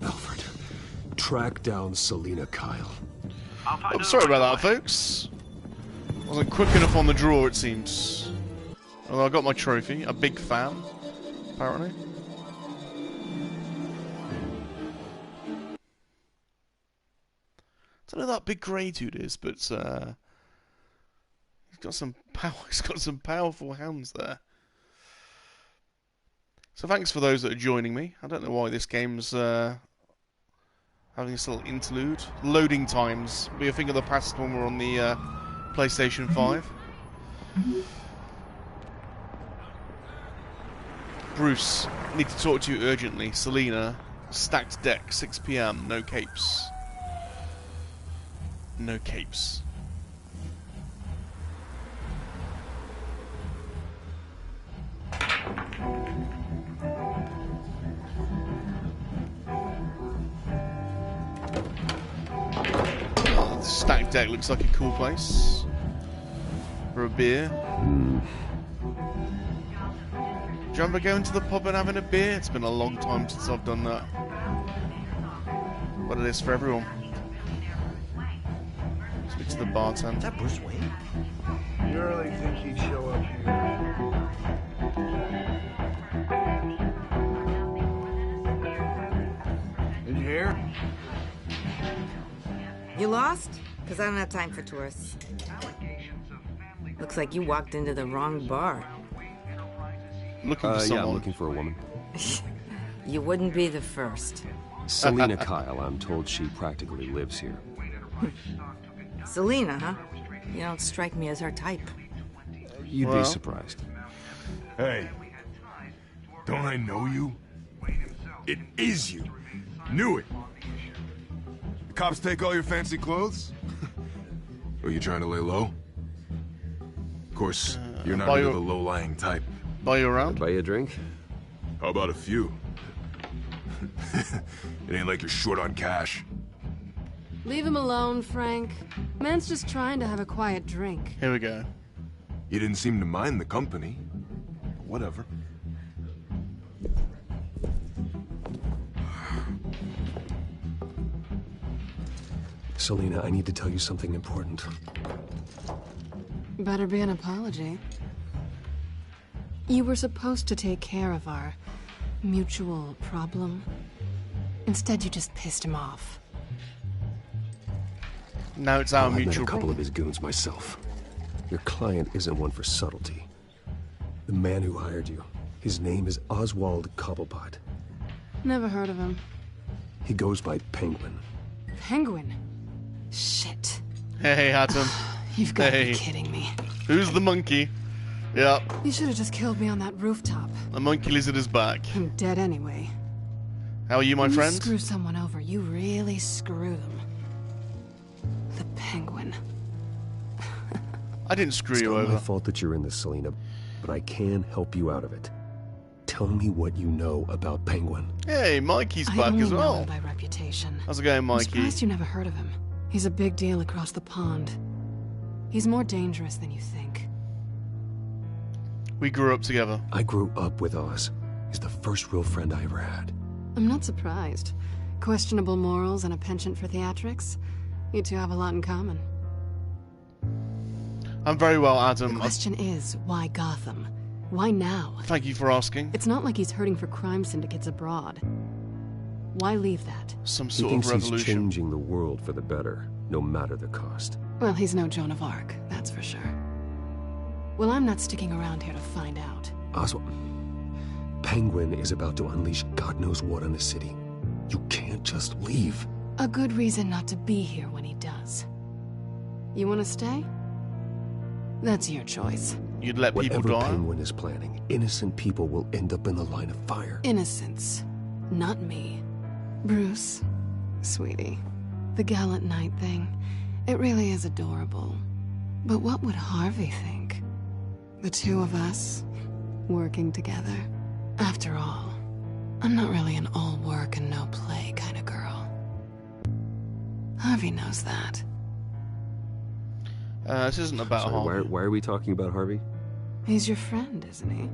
Speaker 3: Alfred, track down Selina Kyle.
Speaker 1: I'm sorry about that, folks. Wasn't quick enough on the draw, it seems. Although I got my trophy. A big fan, apparently. I don't know who that big grey dude is, but he's got some power. He's got some powerful hands there. So thanks for those that are joining me. I don't know why this game's having this little interlude. Loading times be a thing of the past when we're on the PlayStation 5. Bruce, need to talk to you urgently. Selina, stacked deck, 6 PM, no capes. No capes. Stacked deck looks like a cool place for a beer. Do you ever go into the pub and having a beer? It's been a long time since I've done that. But it is for everyone. Speak to the bartender.
Speaker 16: Is that Bruce Wayne? You really think he'd show up here? Did you hear?
Speaker 17: You lost? Because I don't have time for tourists. Looks like you walked into the wrong bar.
Speaker 1: Looking for someone.
Speaker 9: Yeah, I'm looking for a woman.
Speaker 17: You wouldn't be the first.
Speaker 9: Selina Kyle, I'm told she practically lives here.
Speaker 17: Selina, huh? You don't strike me as her type.
Speaker 9: You'd be surprised.
Speaker 18: Hey, don't I know you? It is you. Knew it. The cops take all your fancy clothes? Are you trying to lay low? Of course, you're not really the low-lying type.
Speaker 1: Buy you around?
Speaker 9: Buy you a drink?
Speaker 18: How about a few? It ain't like you're short on cash.
Speaker 19: Leave him alone, Frank. Man's just trying to have a quiet drink.
Speaker 1: Here we go.
Speaker 18: You didn't seem to mind the company. Whatever.
Speaker 9: Selina, I need to tell you something important.
Speaker 19: Better be an apology. You were supposed to take care of our mutual problem. Instead, you just pissed him off.
Speaker 1: Now it's our
Speaker 9: I've met
Speaker 1: mutual
Speaker 9: a couple of his goons myself. Your client isn't one for subtlety. The man who hired you, his name is Oswald Cobblepot.
Speaker 19: Never heard of him.
Speaker 9: He goes by Penguin.
Speaker 19: Penguin? Shit.
Speaker 1: Hey, Atom.
Speaker 19: You've got to be kidding me.
Speaker 1: Who's the monkey? Yeah.
Speaker 19: You should have just killed me on that rooftop.
Speaker 1: The monkey-lizard is back.
Speaker 19: I'm dead anyway.
Speaker 1: How are you, my
Speaker 19: When
Speaker 1: friend?
Speaker 19: you screw someone over, you really screw them. The Penguin.
Speaker 1: I didn't screw you
Speaker 9: It's not
Speaker 1: over.
Speaker 9: my fault that you're in this, Selina, but I can help you out of it. Tell me what you know about Penguin.
Speaker 1: Hey, Mikey's
Speaker 19: I
Speaker 1: back
Speaker 19: only
Speaker 1: as
Speaker 19: know
Speaker 1: well.
Speaker 19: him by reputation.
Speaker 1: How's it going,
Speaker 19: I'm
Speaker 1: Mikey?
Speaker 19: surprised you never heard of him. He's a big deal across the pond. He's more dangerous than you think.
Speaker 1: We grew up together.
Speaker 9: I grew up with Oz. He's the first real friend I ever had.
Speaker 19: I'm not surprised. Questionable morals and a penchant for theatrics. You two have a lot in common.
Speaker 1: I'm very well, Adam.
Speaker 19: The question is, why Gotham? Why now?
Speaker 1: Thank you for asking.
Speaker 19: It's not like he's hurting for crime syndicates abroad. Why leave that?
Speaker 1: Some
Speaker 9: He
Speaker 1: sort
Speaker 9: thinks
Speaker 1: of
Speaker 9: he's
Speaker 1: revolution.
Speaker 9: changing the world for the better, no matter the cost.
Speaker 19: Well, he's no Joan of Arc, that's for sure. Well, I'm not sticking around here to find out.
Speaker 9: Oswald, Penguin is about to unleash God knows what on the city. You can't just leave.
Speaker 19: A good reason not to be here when he does. You want to stay? That's your choice.
Speaker 1: You'd let people
Speaker 9: Whatever
Speaker 1: die?
Speaker 9: Penguin is planning, innocent people will end up in the line of fire.
Speaker 19: Innocence, not me. Bruce, sweetie, the gallant knight thing, it really is adorable. But what would Harvey think? The two of us, working together. After all, I'm not really an all work and no play kind of girl. Harvey knows that.
Speaker 1: This isn't about
Speaker 9: Sorry,
Speaker 1: Harvey.
Speaker 9: why are we talking about Harvey?
Speaker 19: He's your friend, isn't he?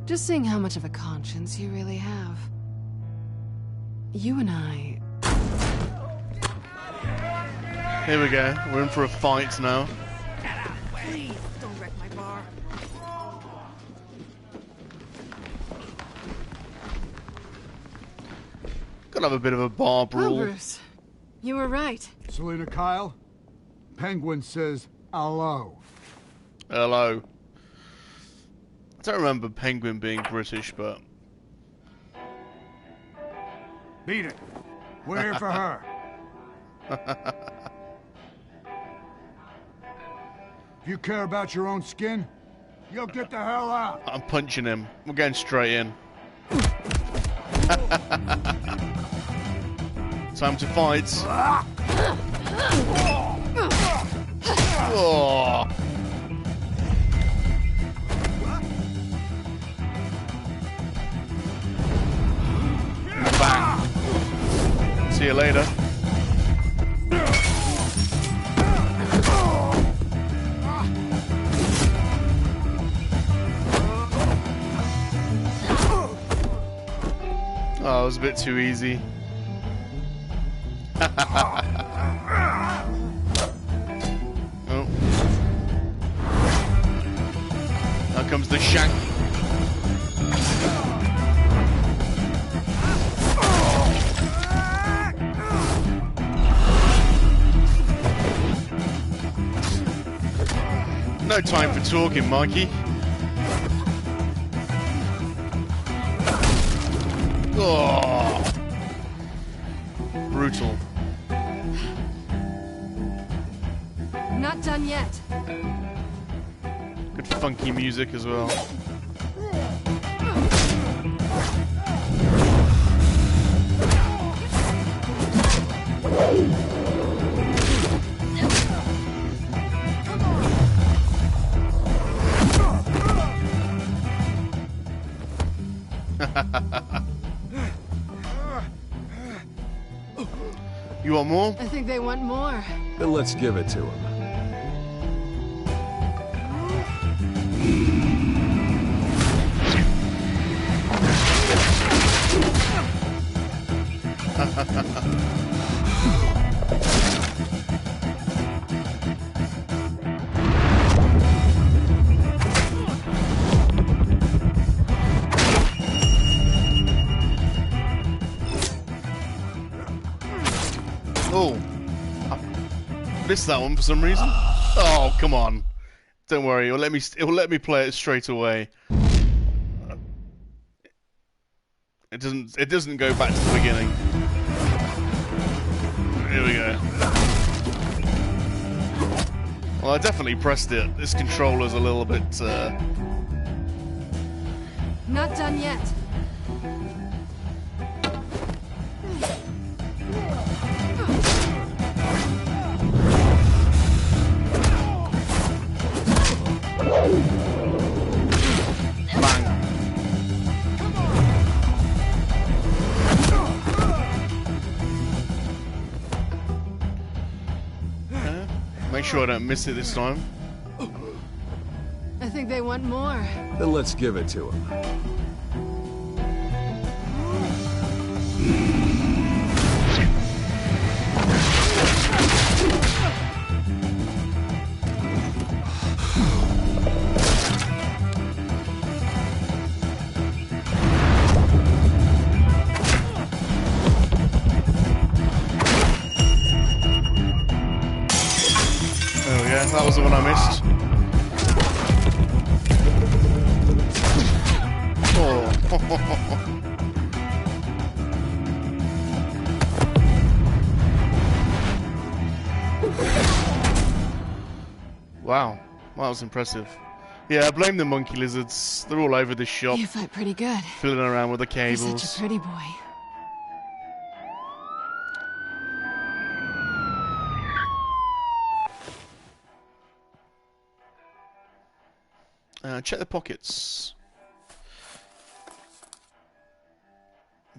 Speaker 19: Just seeing how much of a conscience you really have. You and I...
Speaker 1: Here we go. We're in for a fight now.
Speaker 17: Please, don't wreck my bar.
Speaker 1: We'll have a bit of a bar brawl.
Speaker 19: Oh, Bruce. You were right.
Speaker 16: Selena Kyle, Penguin says hello.
Speaker 1: Hello. I don't remember Penguin being British, but...
Speaker 16: Beat it. We're here for her. If you care about your own skin, you'll get the hell out.
Speaker 1: I'm punching him. We're going straight in. Time to fight. Oh. Bang. See you later. Oh, it was a bit too easy. Oh. Now comes the shank. No time for talking, Mikey. Oh, brutal.
Speaker 19: Not done yet.
Speaker 1: Good funky music as well. You want more?
Speaker 19: I think they want more.
Speaker 9: Then let's give it to him.
Speaker 1: Oh, I missed that one for some reason. Oh, come on! Don't worry, it'll let me play it straight away. It doesn't go back to the beginning. Here we go. Well, I definitely pressed it. This controller's a little bit.
Speaker 19: Not done yet. Make sure I don't miss it this time. I think they want more.
Speaker 9: Then let's give it to him.
Speaker 1: That was the one I missed. Oh. Wow, that was impressive. Yeah, I blame the monkey lizards. They're all over this shop.
Speaker 19: You fight pretty good.
Speaker 1: Fiddling around with the cables.
Speaker 19: You're such a pretty boy.
Speaker 1: Check the pockets.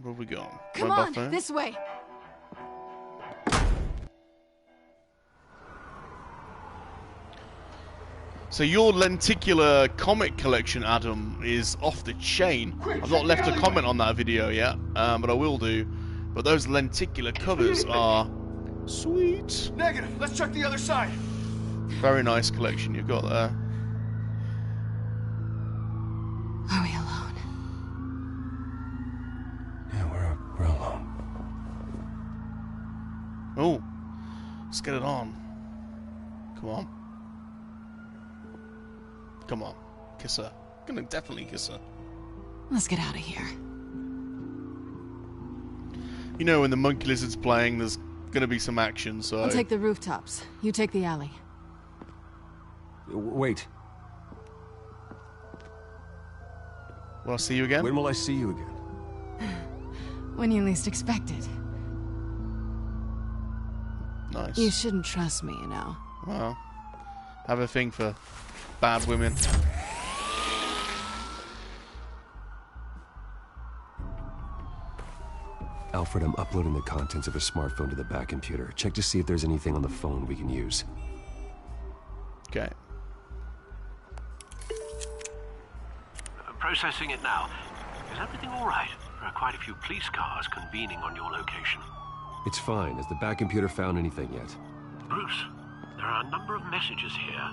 Speaker 1: Where have we gone?
Speaker 19: Come
Speaker 1: right
Speaker 19: on, this way.
Speaker 1: So your lenticular comic collection, Adam, is off the chain. I've not left a comment on that video yet, but I will do. But those lenticular covers are sweet.
Speaker 15: Negative. Let's check the other side.
Speaker 1: Very nice collection you've got there.
Speaker 19: Are we alone?
Speaker 11: Yeah, we're alone.
Speaker 1: Come on. Come on. Kiss her. I'm gonna definitely kiss her.
Speaker 19: Let's get out of here.
Speaker 1: You know, when the monkey lizard's playing, there's gonna be some action, so...
Speaker 19: I'll take the rooftops. You take the alley.
Speaker 9: Wait.
Speaker 1: Will I see you again?
Speaker 9: When will I see you again?
Speaker 19: When you least expect it.
Speaker 1: Nice.
Speaker 19: You shouldn't trust me, you know.
Speaker 1: Well, I have a thing for bad women.
Speaker 9: Alfred, I'm uploading the contents of a smartphone to the back computer. Check to see if there's anything on the phone we can use.
Speaker 1: Okay.
Speaker 13: Processing it now. Is everything all right? There are quite a few police cars convening on your location.
Speaker 9: It's fine. Has the back computer found anything yet?
Speaker 13: Bruce, there are a number of messages here.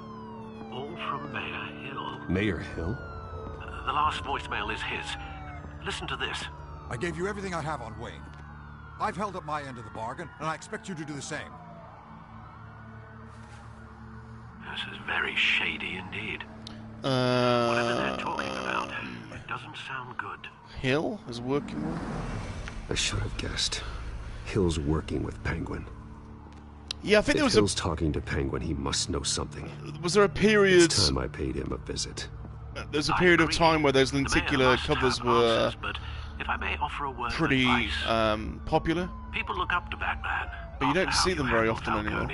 Speaker 13: All from Mayor Hill.
Speaker 9: Mayor Hill?
Speaker 13: The last voicemail is his. Listen to this.
Speaker 20: I gave you everything I have on Wayne. I've held up my end of the bargain, and I expect you to do the same.
Speaker 13: This is very shady indeed. Whatever they're talking about, it doesn't sound good.
Speaker 1: Hill is working with?
Speaker 9: I should have guessed. Hill's working with Penguin.
Speaker 1: Yeah, I think there was
Speaker 9: Hill's talking to Penguin, he must know something.
Speaker 1: Was there a period...
Speaker 9: It's time I paid him a visit.
Speaker 1: There's a period of time where those lenticular covers were
Speaker 13: answers, but if I may offer a word
Speaker 1: pretty
Speaker 13: of advice,
Speaker 1: popular.
Speaker 13: People look up to Batman.
Speaker 1: But you don't see them very often anymore.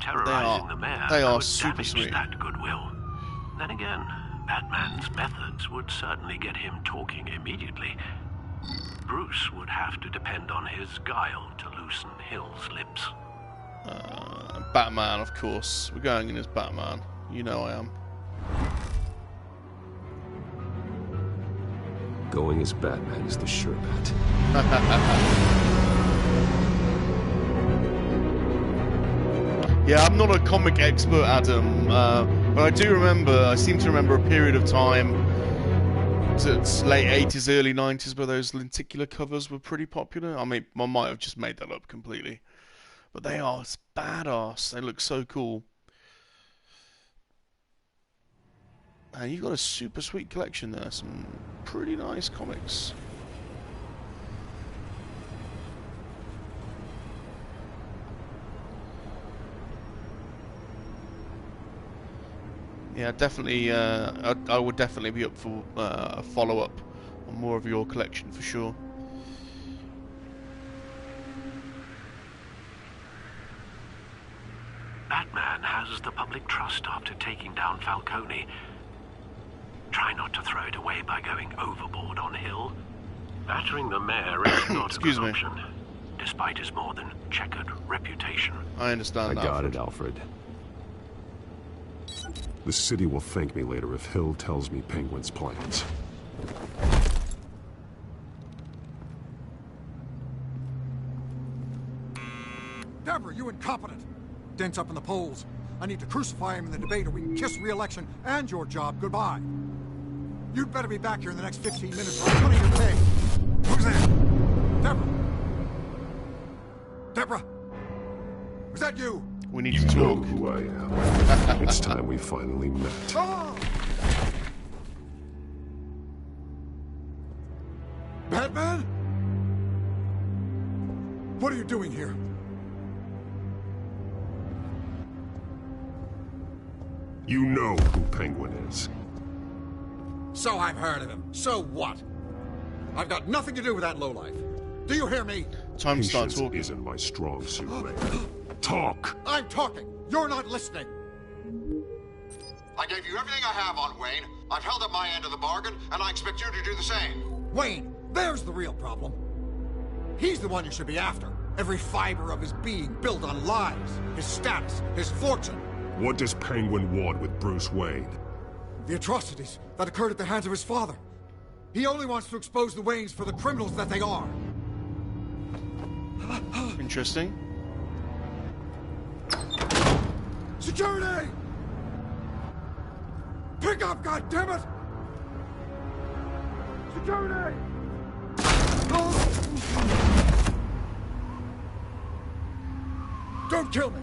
Speaker 13: Terrorizing the mayor
Speaker 1: they are
Speaker 13: could
Speaker 1: super
Speaker 13: damage
Speaker 1: sweet.
Speaker 13: that goodwill. Then again, Batman's methods would certainly get him talking immediately. Bruce would have to depend on his guile to loosen Hill's lips.
Speaker 1: Batman, of course. We're going in as Batman. You know I am.
Speaker 9: Going as Batman is the sure bet.
Speaker 1: Yeah, I'm not a comic expert, Adam, but I do remember, I seem to remember a period of time, it's late 80s, early 90s, where those lenticular covers were pretty popular. I mean, I might have just made that up completely. But they are badass. They look so cool. And you've got a super sweet collection there. Some pretty nice comics. Yeah, definitely. I would definitely be up for a follow-up on more of your collection for sure.
Speaker 13: Batman has the public trust after taking down Falcone. Try not to throw it away by going overboard on Hill. Battering the mayor is not a good option, despite his more than checkered reputation.
Speaker 1: I understand.
Speaker 9: I got it, Alfred. The city will thank me later if Hill tells me Penguin's plans.
Speaker 20: Deborah, you incompetent! Dent's up in the polls. I need to crucify him in the debate or we can kiss re-election and your job goodbye. You'd better be back here in the next 15 minutes or I'm cutting your pay. Who's there? Deborah? Deborah? Was that you?
Speaker 1: We need to talk.
Speaker 9: You know who I am. It's time we finally met.
Speaker 20: Ah! Batman? What are you doing here?
Speaker 3: You know who Penguin is.
Speaker 20: So I've heard of him. So what? I've got nothing to do with that lowlife. Do you hear me?
Speaker 1: Time to start talking.
Speaker 3: Isn't my strong suit, man. Talk!
Speaker 20: I'm talking. You're not listening. I gave you everything I have on Wayne. I've held up my end of the bargain, and I expect you to do the same. Wayne, there's the real problem. He's the one you should be after. Every fiber of his being built on lies, his status, his fortune.
Speaker 3: What does Penguin want with Bruce Wayne?
Speaker 20: The atrocities that occurred at the hands of his father. He only wants to expose the Waynes for the criminals that they are.
Speaker 1: Interesting.
Speaker 20: Security! Pick up, goddammit! Security! Don't kill me!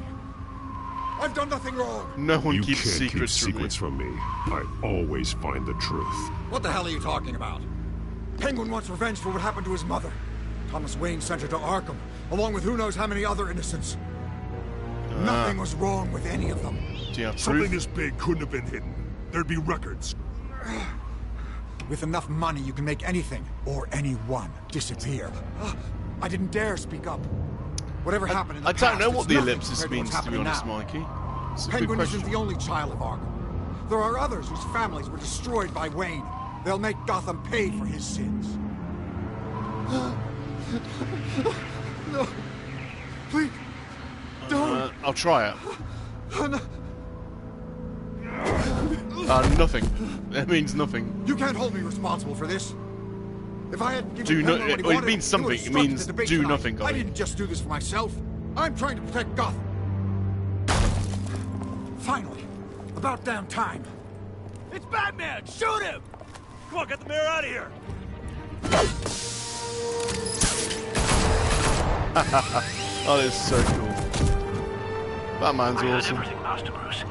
Speaker 20: I've done nothing wrong.
Speaker 1: No one
Speaker 3: You
Speaker 1: keeps
Speaker 3: can't keep
Speaker 1: secrets
Speaker 3: secrets from me. I always find the truth.
Speaker 20: What the hell are you talking about? Penguin wants revenge for what happened to his mother. Thomas Wayne sent her to Arkham, along with who knows how many other innocents. Nothing was wrong with any of them.
Speaker 18: Something this big couldn't have been hidden. There'd be records.
Speaker 20: With enough money, you can make anything, or anyone, disappear. I didn't dare speak up. Whatever happened in the past,
Speaker 1: I don't know what the
Speaker 20: nothing
Speaker 1: ellipsis
Speaker 20: compared
Speaker 1: means, to be honest,
Speaker 20: now.
Speaker 1: Mikey. It's a good
Speaker 20: Penguin
Speaker 1: question.
Speaker 20: isn't the only child of Arkham. There are others whose families were destroyed by Wayne. They'll make Gotham pay for his sins. No. Please. Don't.
Speaker 1: I'll try it. Nothing. It means nothing.
Speaker 20: You can't hold me responsible for this. If I had given
Speaker 1: Do
Speaker 20: Penguin
Speaker 1: no-
Speaker 20: what he
Speaker 1: it
Speaker 20: wanted,
Speaker 1: means something.
Speaker 20: he
Speaker 1: It
Speaker 20: would've
Speaker 1: means
Speaker 20: struck the debate
Speaker 1: do
Speaker 20: tonight.
Speaker 1: nothing,
Speaker 20: I
Speaker 1: Ollie.
Speaker 20: didn't just do this for myself. I'm trying to protect Gotham. Finally, about damn time.
Speaker 14: It's Batman! Shoot him! Come on, get the mayor out of here!
Speaker 1: Oh, this is so cool. Batman's
Speaker 13: I heard
Speaker 1: awesome.
Speaker 13: everything, Master Bruce.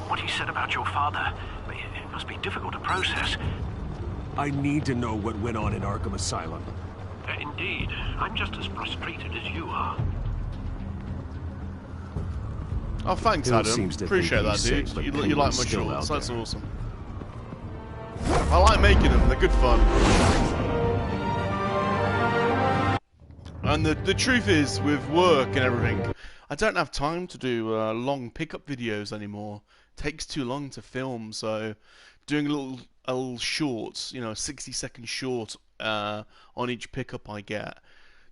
Speaker 13: What he said about your father, it must be difficult to process.
Speaker 9: I need to know what went on in Arkham Asylum.
Speaker 13: Indeed. I'm just as frustrated as you are.
Speaker 1: Oh, thanks,
Speaker 9: Hill
Speaker 1: Adam.
Speaker 9: seems to
Speaker 1: Appreciate
Speaker 9: think
Speaker 1: that,
Speaker 9: he's
Speaker 1: dude.
Speaker 9: safe, but
Speaker 1: You like my
Speaker 9: Penguin's still
Speaker 1: shorts.
Speaker 9: out
Speaker 1: That's
Speaker 9: there.
Speaker 1: awesome. I like making them. They're good fun. And the truth is, with work and everything, I don't have time to do long pickup videos anymore. It takes too long to film, so doing a little short, you know, a 60-second short on each pickup I get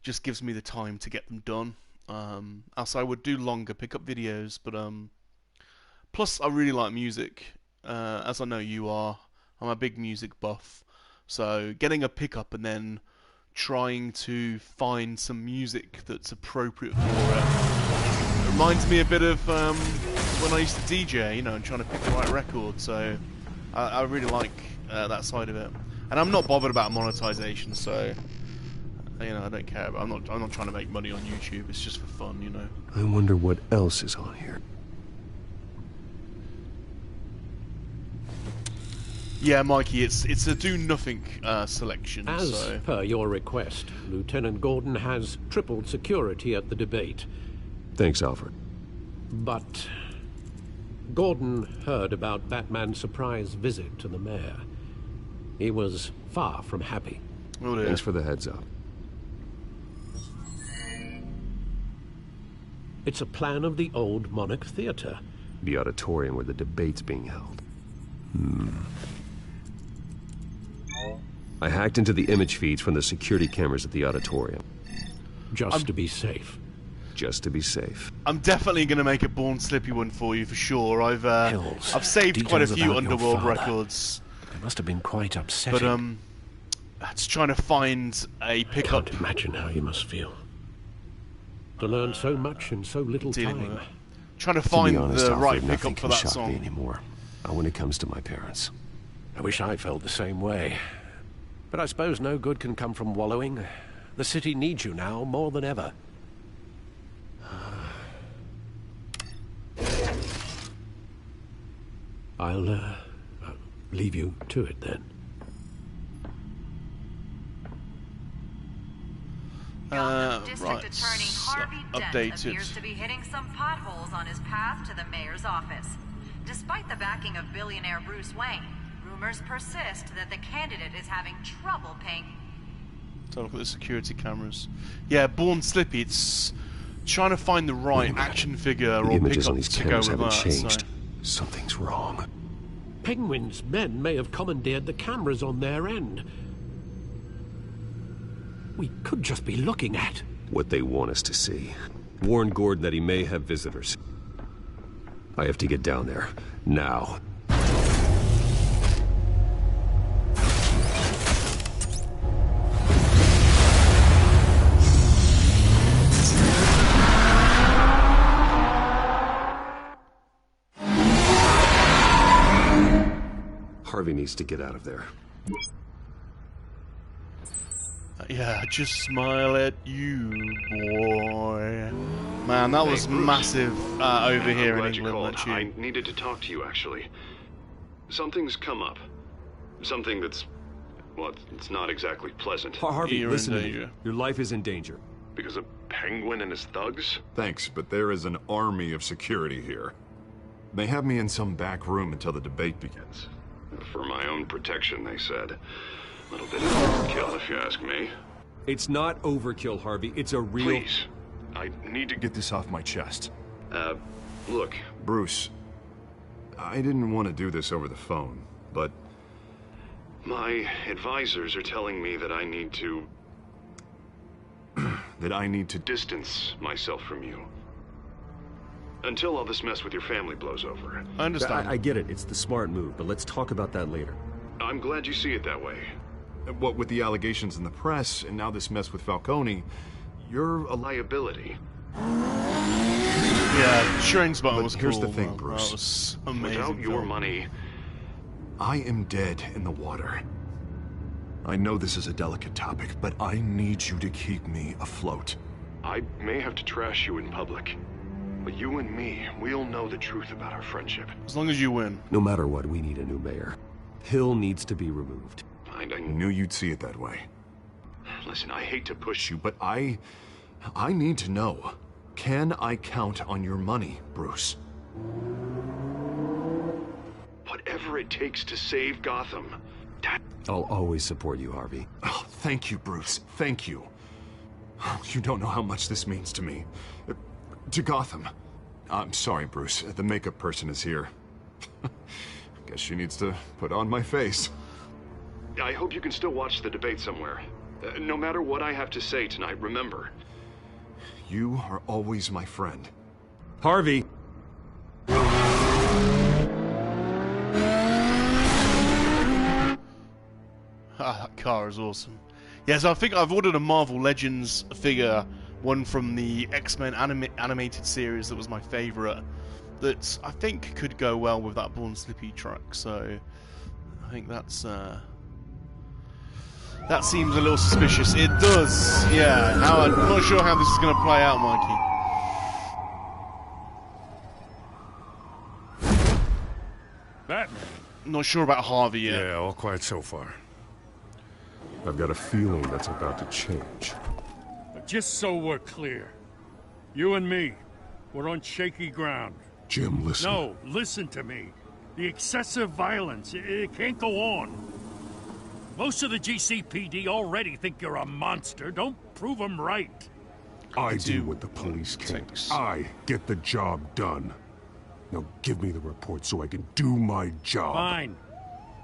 Speaker 1: just gives me the time to get them done. Else I would do longer pickup videos, but plus I really like music, as I know you are. I'm a big music buff, so getting a pickup and then trying to find some music that's appropriate for it reminds me a bit of when I used to DJ, you know, and trying to pick the right record. So I really like that side of it, and I'm not bothered about monetization. So you know, I don't care. I'm not trying to make money on YouTube. It's just for fun, you know.
Speaker 9: I wonder what else is on here.
Speaker 1: Yeah, Mikey, it's a do nothing selection.
Speaker 8: As
Speaker 1: so.
Speaker 8: per your request, Lieutenant Gordon has tripled security at the debate.
Speaker 9: Thanks, Alfred.
Speaker 8: But Gordon heard about Batman's surprise visit to the mayor. He was far from happy.
Speaker 1: Oh dear.
Speaker 9: Thanks for the heads up.
Speaker 8: It's a plan of the old Monarch Theatre.
Speaker 9: The auditorium where the debate's being held. I hacked into the image feeds from the security cameras at the auditorium.
Speaker 8: Just to be safe.
Speaker 9: Just to be safe.
Speaker 1: I'm definitely going to make a Born Slippy one for you for sure. I've saved quite a few Underworld records.
Speaker 8: It must have been quite upsetting.
Speaker 1: But it's trying to find a pickup.
Speaker 8: I can't imagine how you must feel. To learn so much in so little time.
Speaker 1: Trying to find
Speaker 9: honest,
Speaker 1: the
Speaker 9: Alfred,
Speaker 1: right
Speaker 9: nothing
Speaker 1: pickup for
Speaker 9: can
Speaker 1: that
Speaker 9: shock
Speaker 1: song.
Speaker 9: me anymore. Not when it comes to my parents.
Speaker 8: I wish I felt the same way. But I suppose no good can come from wallowing. The city needs you now more than ever. I'll leave you to it then.
Speaker 1: Right.
Speaker 21: Attorney Harvey Dent
Speaker 1: Updated.
Speaker 21: appears to be hitting some potholes on his path to the mayor's office. Despite the backing of billionaire Bruce Wayne, rumors persist that the candidate is having trouble paying.
Speaker 1: So look at the security cameras. Yeah, Born Slippy. It's trying to find the right action figure
Speaker 9: The
Speaker 1: or
Speaker 9: images on
Speaker 1: pickup
Speaker 9: these
Speaker 1: to go
Speaker 9: cameras
Speaker 1: with
Speaker 9: haven't
Speaker 1: that.
Speaker 9: changed.
Speaker 1: So.
Speaker 9: Something's wrong.
Speaker 8: Penguin's men may have commandeered the cameras on their end. We could just be looking at
Speaker 9: What they want us to see. Warn Gordon that he may have visitors. I have to get down there. Now. Harvey needs to get out of there.
Speaker 1: Yeah, just smile at you, boy. Man, that was massive over here in England. That
Speaker 9: I needed to talk to you, actually. Something's come up. Something that's, well, it's not exactly pleasant. Harvey, listen to me. Your life is in danger.
Speaker 3: Because of Penguin and his thugs? Thanks, but there is an army of security here. They have me in some back room until the debate begins. For my own protection, they said. A little bit of overkill, if you ask me.
Speaker 9: It's not overkill, Harvey. It's a real...
Speaker 3: Please. I need to get this off my chest. Look, Bruce, I didn't want to do this over the phone, but my advisors are telling me that I need to... distance myself from you. Until all this mess with your family blows over.
Speaker 1: I understand.
Speaker 9: I get it. It's the smart move, but let's talk about that later.
Speaker 3: I'm glad you see it that way. What with the allegations in the press, and now this mess with Falcone, you're a liability.
Speaker 1: Yeah, Shrink's button was cool.
Speaker 3: Here's the thing, Bruce.
Speaker 1: That was amazing.
Speaker 3: Without your money, I am dead in the water. I know this is a delicate topic, but I need you to keep me afloat. I may have to trash you in public, but you and me, we'll know the truth about our friendship.
Speaker 1: As long as you win.
Speaker 9: No matter what, we need a new mayor. Hill needs to be removed.
Speaker 3: I knew you'd see it that way. Listen, I hate to push you, but I need to know. Can I count on your money, Bruce? Whatever it takes to save Gotham.
Speaker 9: I'll always support you, Harvey.
Speaker 3: Oh, thank you, Bruce. Thank you. You don't know how much this means to me. To Gotham. I'm sorry, Bruce. The makeup person is here. Guess she needs to put on my face. I hope you can still watch the debate somewhere. No matter what I have to say tonight, remember, you are always my friend.
Speaker 9: Harvey!
Speaker 1: That car is awesome. Yes, I think I've ordered a Marvel Legends figure, one from the X-Men animated series that was my favourite, that I think could go well with that Born Slippy truck, so I think that's... That seems a little suspicious. It does, yeah. Now, I'm not sure how this is going to play out, Mikey.
Speaker 6: Batman?
Speaker 1: Not sure about Harvey yet.
Speaker 6: Yeah, all quiet so far.
Speaker 5: I've got a feeling that's about to change.
Speaker 6: But just so we're clear, you and me, we're on shaky ground.
Speaker 5: Jim, listen.
Speaker 6: No, listen to me. The excessive violence, it can't go on. Most of the GCPD already think you're a monster. Don't prove them right.
Speaker 5: I do what the police can't. I get the job done. Now give me the report so I can do my job.
Speaker 6: Fine.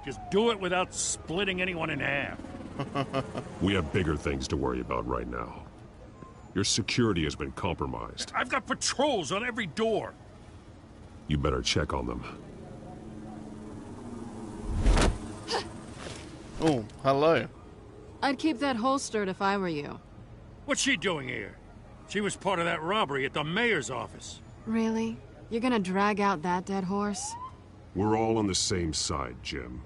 Speaker 6: Just do it without splitting anyone in half.
Speaker 5: We have bigger things to worry about right now. Your security has been compromised.
Speaker 6: I've got patrols on every door.
Speaker 5: You better check on them.
Speaker 1: Oh, hello.
Speaker 19: I'd keep that holstered if I were you.
Speaker 6: What's she doing here? She was part of that robbery at the mayor's office.
Speaker 19: Really? You're gonna drag out that dead horse?
Speaker 5: We're all on the same side, Jim.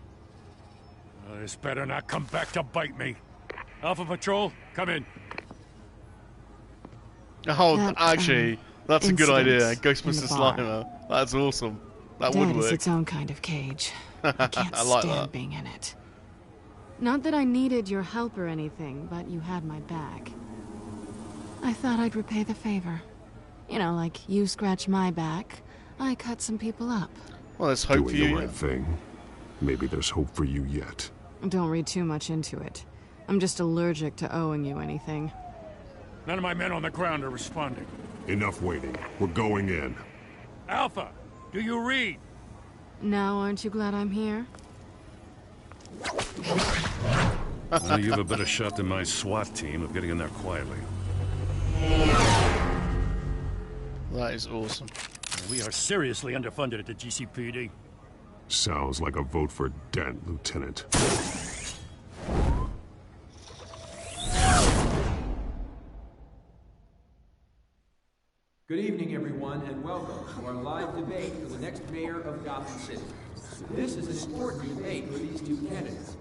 Speaker 6: This better not come back to bite me. Alpha Patrol, come in.
Speaker 1: Oh, actually, that's a good idea. Ghostbuster Slimer. That's awesome. That would work.
Speaker 19: Dead is its own kind of cage. I can't
Speaker 1: I like
Speaker 19: stand
Speaker 1: that.
Speaker 19: being in it. Not that I needed your help or anything, but you had my back. I thought I'd repay the favor. You know, like you scratch my back, I cut some people up.
Speaker 1: Well, there's hope for you.
Speaker 5: Doing the right thing. Maybe there's hope for you yet.
Speaker 19: Don't read too much into it. I'm just allergic to owing you anything.
Speaker 6: None of my men on the ground are responding.
Speaker 5: Enough waiting. We're going in.
Speaker 6: Alpha, do you read?
Speaker 19: Now, aren't you glad I'm here?
Speaker 6: Well, you have a better shot than my SWAT team of getting in there quietly.
Speaker 1: That is awesome.
Speaker 6: We are seriously underfunded at the GCPD.
Speaker 5: Sounds like a vote for Dent, Lieutenant.
Speaker 22: Good evening, everyone, and welcome to our live debate for the next mayor of Gotham City. This is an important debate for these two candidates.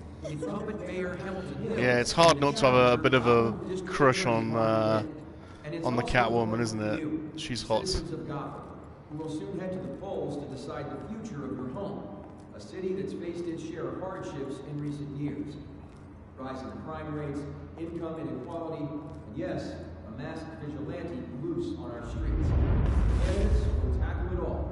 Speaker 1: Yeah, it's hard not to have a bit of a crush on the Catwoman, isn't it? She's hot.
Speaker 22: Who will soon head to the polls to decide the future of your home, a city that's faced its share of hardships in recent years. Rising crime rates, income inequality, and yes, a masked vigilante loose on our streets. Candidates will tackle it all.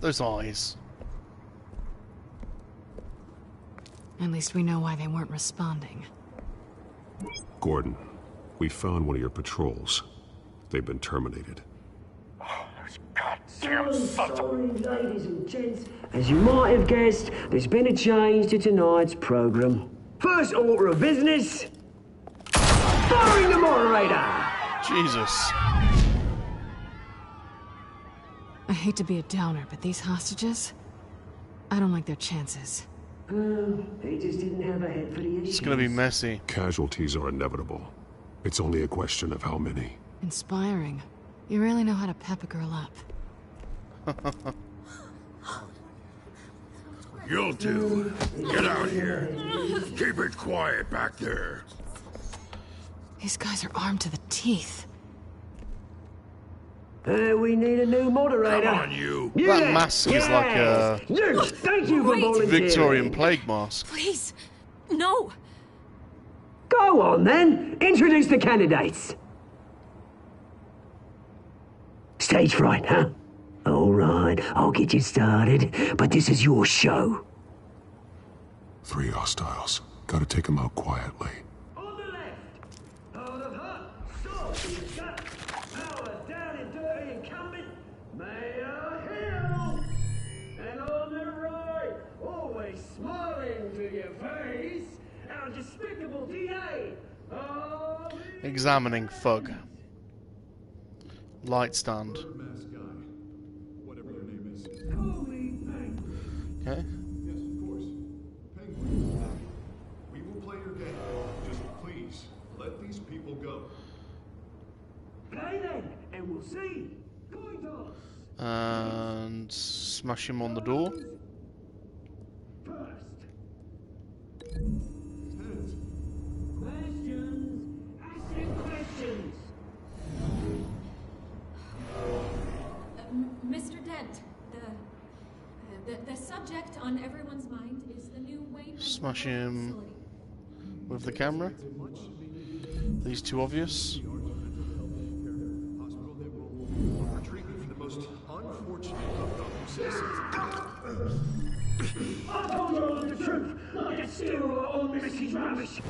Speaker 1: Those eyes.
Speaker 19: At least we know why they weren't responding.
Speaker 3: Gordon, we found one of your patrols. They've been terminated.
Speaker 2: Sorry, ladies and gents. As you might have guessed, there's been a change to tonight's programme. First order of business, firing the moderator!
Speaker 1: Jesus.
Speaker 19: I hate to be a downer, but these hostages, I don't like their chances.
Speaker 2: They just didn't have a head for the issues.
Speaker 1: It's gonna be messy.
Speaker 3: Casualties are inevitable. It's only a question of how many.
Speaker 19: Inspiring. You really know how to pep a girl up.
Speaker 5: You'll do. Get out here. Keep it quiet back there.
Speaker 19: These guys are armed to the teeth.
Speaker 2: We need a new moderator.
Speaker 5: Come on, you.
Speaker 1: Yeah, that mask is like a
Speaker 2: thank you for volunteering.
Speaker 1: Victorian plague mask.
Speaker 4: Please, no.
Speaker 2: Go on then. Introduce the candidates. Stage fright, huh? All right, I'll get you started, but this is your show.
Speaker 3: 3 hostiles. Gotta take them out quietly.
Speaker 2: On the left, out of hut, salt in the gut, power down and dirty incumbent, Mayor Hill. And on the right, always smiling to your face, our despicable DA.
Speaker 1: Examining thug. Light stand. Okay.
Speaker 3: Yes, of course. Penguin. We will play your game. Just please, let these people go.
Speaker 2: Play then, and we'll see. Coin toss.
Speaker 1: And smash him on the door.
Speaker 2: First. Questions. Asking questions.
Speaker 7: Mr. Dent, the subject on everyone's mind is the new Wayne.
Speaker 1: Smash him with the camera. These too obvious.
Speaker 2: I told you all the truth, like a stealer on Mrs. Rubbish.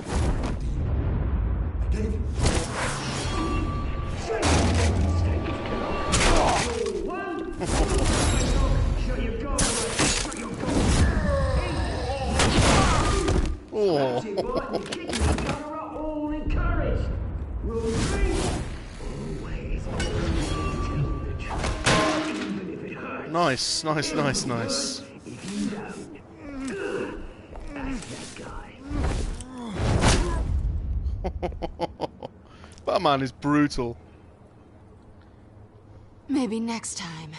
Speaker 1: Oh.
Speaker 2: All encouraged. Rule 3. Always tell the truth, even if it hurts.
Speaker 1: Nice, nice, nice, nice.
Speaker 2: If you don't, ask that guy.
Speaker 1: Batman is brutal.
Speaker 19: Maybe next time.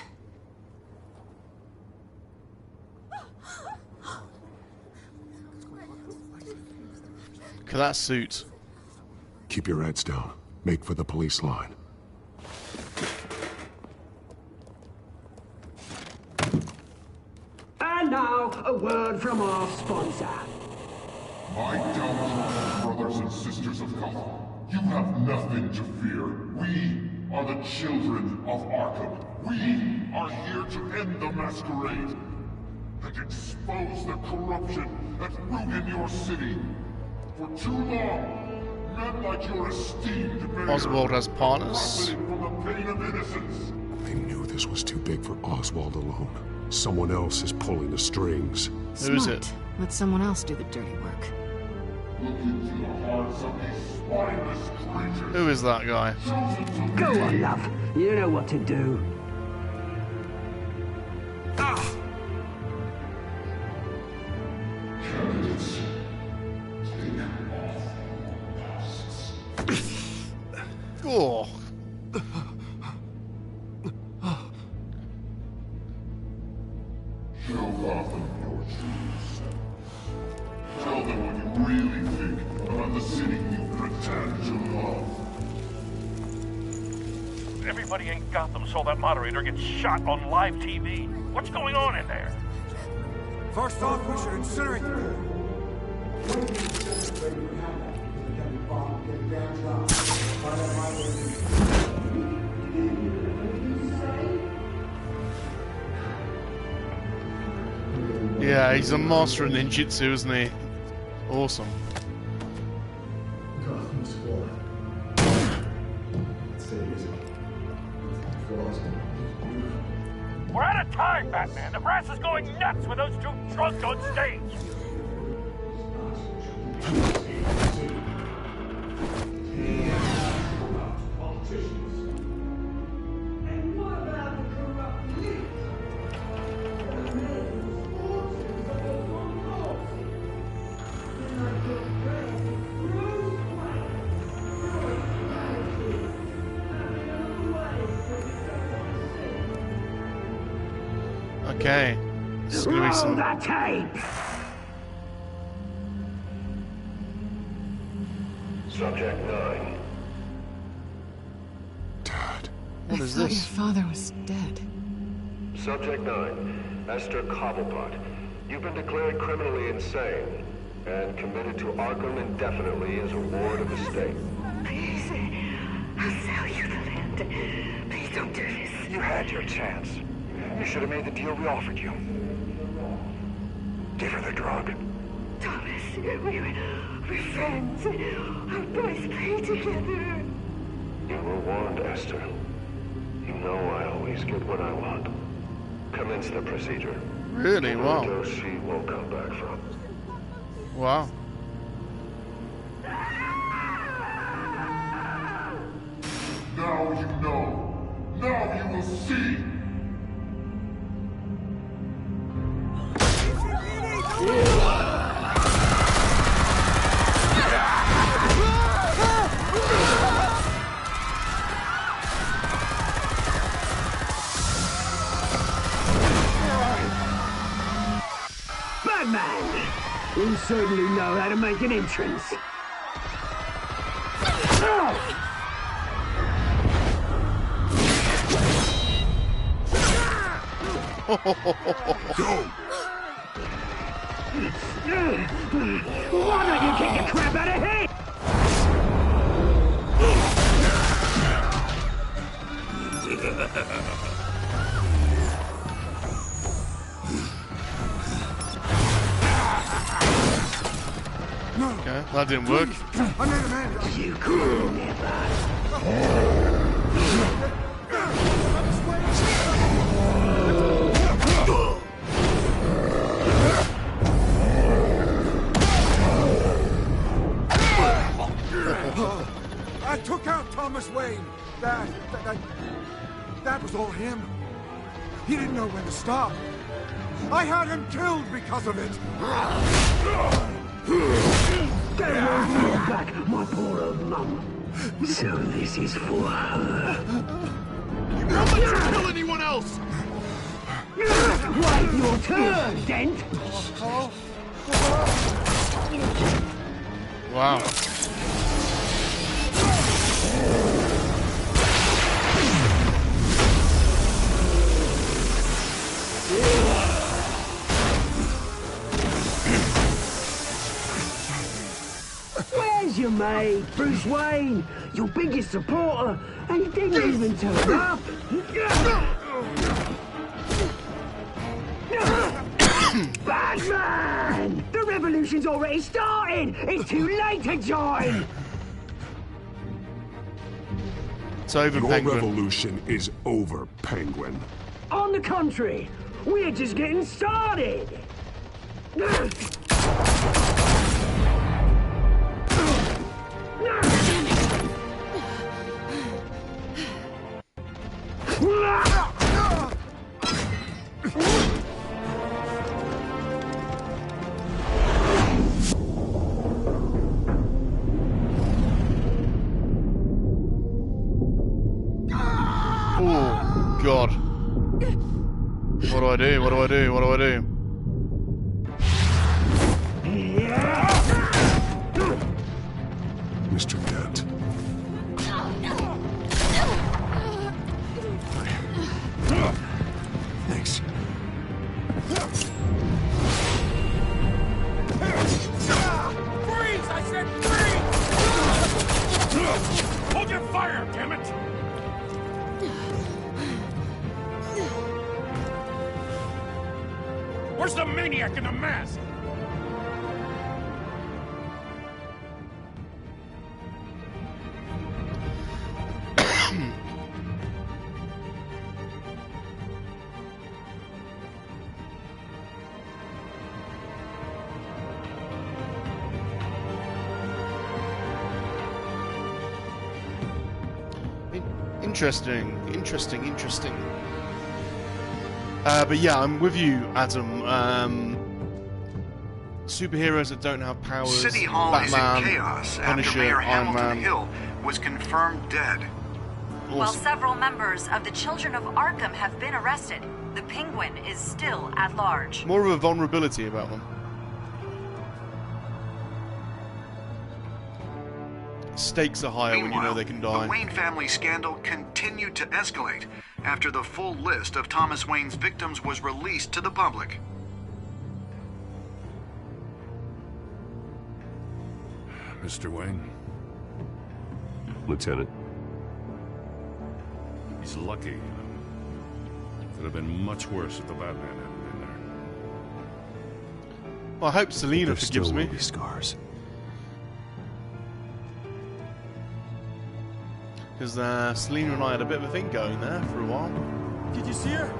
Speaker 1: Look at that suit.
Speaker 3: Keep your heads down. Make for the police line.
Speaker 2: And now, a word from our sponsor.
Speaker 12: My downtrodden brothers and sisters of Gotham, you have nothing to fear. We are the children of Arkham. We are here to end the masquerade and expose the corruption that ruined your city. For too long, men like your esteemed mayor
Speaker 1: Oswald has partners.
Speaker 12: profited from the pain of innocence.
Speaker 3: They knew this was too big for Oswald alone. Someone else is pulling the strings.
Speaker 1: Who is it?
Speaker 19: Let someone else do the dirty work.
Speaker 12: Look into the hearts of these spineless creatures.
Speaker 1: Who is that guy?
Speaker 2: Go on, love. You know what to do.
Speaker 12: Show Gotham your true self. Tell them what you really think about the city you pretend to love.
Speaker 14: Everybody in Gotham saw that moderator get shot on live TV. What's going on in there?
Speaker 10: First off, we should incinerate the board.
Speaker 1: Yeah, he's a master in ninjutsu, isn't he? Awesome.
Speaker 14: We're out of time, Batman. The brass is going nuts with those two drunks on stage.
Speaker 1: Okay. This is gonna be some.
Speaker 2: Roll the tape!
Speaker 13: Subject 9.
Speaker 3: Dad.
Speaker 1: What is
Speaker 19: I thought
Speaker 1: this?
Speaker 19: your father was dead.
Speaker 13: Subject 9. Esther Cobblepot. You've been declared criminally insane and committed to Arkham indefinitely as a ward of the state.
Speaker 17: Please, I'll sell you the land. Please don't do this.
Speaker 10: You had your chance. You should have made the deal we offered you. Give her the drug.
Speaker 17: Thomas, we're friends. Our boys play together.
Speaker 13: You were warned, Esther. You know I always get what I want. Commence the procedure.
Speaker 1: Really? Wow.
Speaker 13: No dose she won't come back from.
Speaker 1: Wow.
Speaker 12: Now you know. Now you will see.
Speaker 2: Batman! You certainly know how to make an entrance.
Speaker 12: Go!
Speaker 2: Why don't you kick the crap out of him?
Speaker 1: Okay, that didn't work.
Speaker 10: I made a man.
Speaker 2: You could never.
Speaker 10: I took out Thomas Wayne. That was all him. He didn't know when to stop. I had him killed because of it.
Speaker 2: Get your back, my poor old mum. So this is for her.
Speaker 3: You won't let you kill anyone else!
Speaker 2: Wait your turn, Dent!
Speaker 1: Wow.
Speaker 2: Where's your mate, Bruce Wayne? Your biggest supporter, and he didn't even turn up. Batman! The revolution's already started! It's too late to join!
Speaker 1: It's over,
Speaker 5: Your
Speaker 1: Penguin.
Speaker 5: revolution is over, Penguin.
Speaker 2: On the contrary, we're just getting started!
Speaker 1: Oh, God. What do I do? What do I do? What do I do?
Speaker 5: Mr. Dent. Thanks.
Speaker 14: Freeze! I said freeze! Hold your fire, damn it! Where's the maniac in the mask?
Speaker 1: Interesting. But yeah, I'm with you, Adam. Superheroes that don't have powers.
Speaker 15: City Hall
Speaker 1: Batman,
Speaker 15: is in chaos
Speaker 1: Punisher,
Speaker 15: after Mayor
Speaker 1: Iron
Speaker 15: Hamilton
Speaker 1: Man.
Speaker 15: Hill was confirmed dead.
Speaker 21: While several members of the Children of Arkham have been arrested, the Penguin is still at large.
Speaker 1: More of a vulnerability about them. Stakes are higher when you know they can die.
Speaker 15: The Wayne family scandal continued to escalate after the full list of Thomas Wayne's victims was released to the public.
Speaker 18: Mr. Wayne?
Speaker 9: Lieutenant.
Speaker 6: He's lucky, you know. Could have been much worse if the Batman hadn't been there.
Speaker 1: Well, I hope Selina forgives me.
Speaker 9: Be scars.
Speaker 1: Because Selina and I had a bit of a thing going there for a while.
Speaker 22: Did you see her?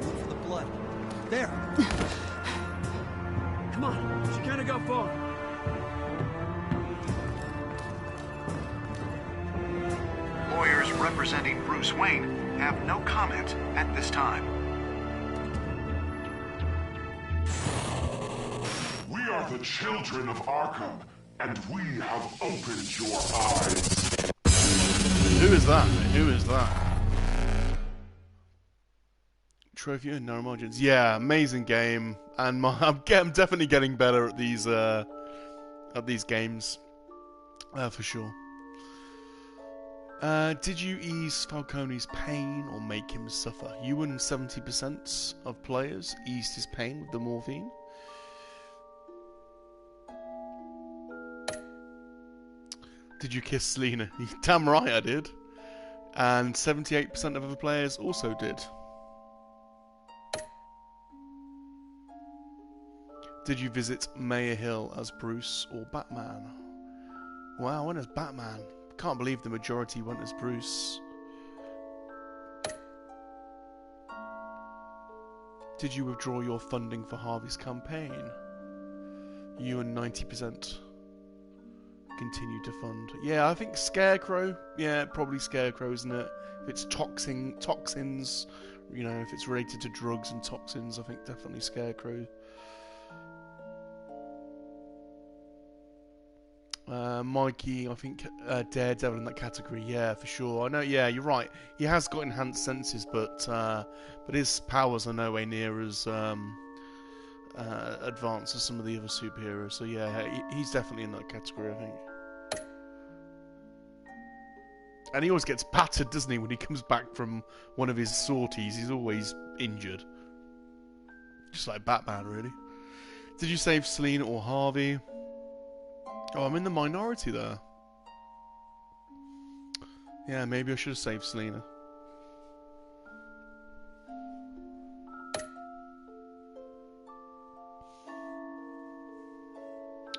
Speaker 22: Look for the blood. There. Come on, she can't go far.
Speaker 15: Lawyers representing Bruce Wayne have no comment at this time.
Speaker 12: We are the children of Arkham, and we have opened your eyes.
Speaker 1: Who is that? Who is that? Trophy and no margins. Yeah, amazing game, and I'm definitely getting better at these games, for sure. Did you ease Falcone's pain or make him suffer? You and 70% of players eased his pain with the morphine. Did you kiss Selina? Damn right I did. And 78% of other players also did. Did you visit Mayor Hill as Bruce or Batman? Wow, I went as Batman. Can't believe the majority went as Bruce. Did you withdraw your funding for Harvey's campaign? You and 90% continue to fund. Yeah, I think Scarecrow. Yeah, probably Scarecrow, isn't it? If it's toxins, you know, if it's related to drugs and toxins, I think definitely Scarecrow. Mikey, I think Daredevil in that category. Yeah, for sure. I know. Yeah, you're right. He has got enhanced senses, but his powers are nowhere near as advanced as some of the other superheroes. So yeah, he's definitely in that category, I think. And he always gets battered, doesn't he, when he comes back from one of his sorties? He's always injured, just like Batman, really. Did you save Selina or Harvey? Oh, I'm in the minority there. Yeah, maybe I should have saved Selina.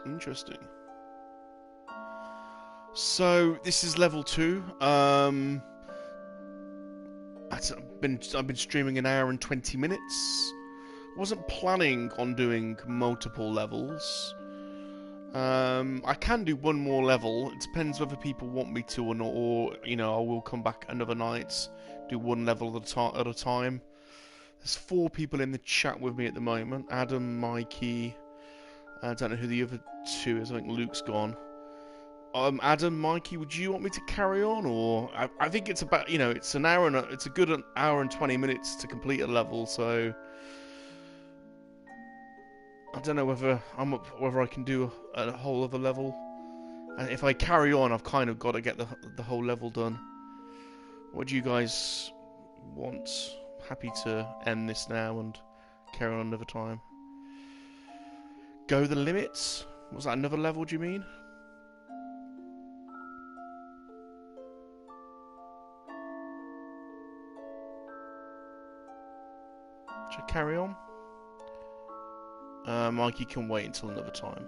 Speaker 1: Interesting. So this is level 2. I've been streaming an hour and 20 minutes. Wasn't planning on doing multiple levels. I can do one more level. It depends whether people want me to or not, or you know, I will come back another night, do one level at a time. There's 4 people in the chat with me at the moment. Adam, Mikey. I don't know who the other 2 is. I think Luke's gone. Adam, Mikey, would you want me to carry on, or I think it's about, you know, it's an hour and it's a good hour and 20 minutes to complete a level, so I don't know whether I can do a whole other level. And if I carry on, I've kind of got to get the whole level done. What do you guys want? Happy to end this now and carry on another time. Go the limits? Was that another level, do you mean? Should I carry on? Mikey can wait until another time.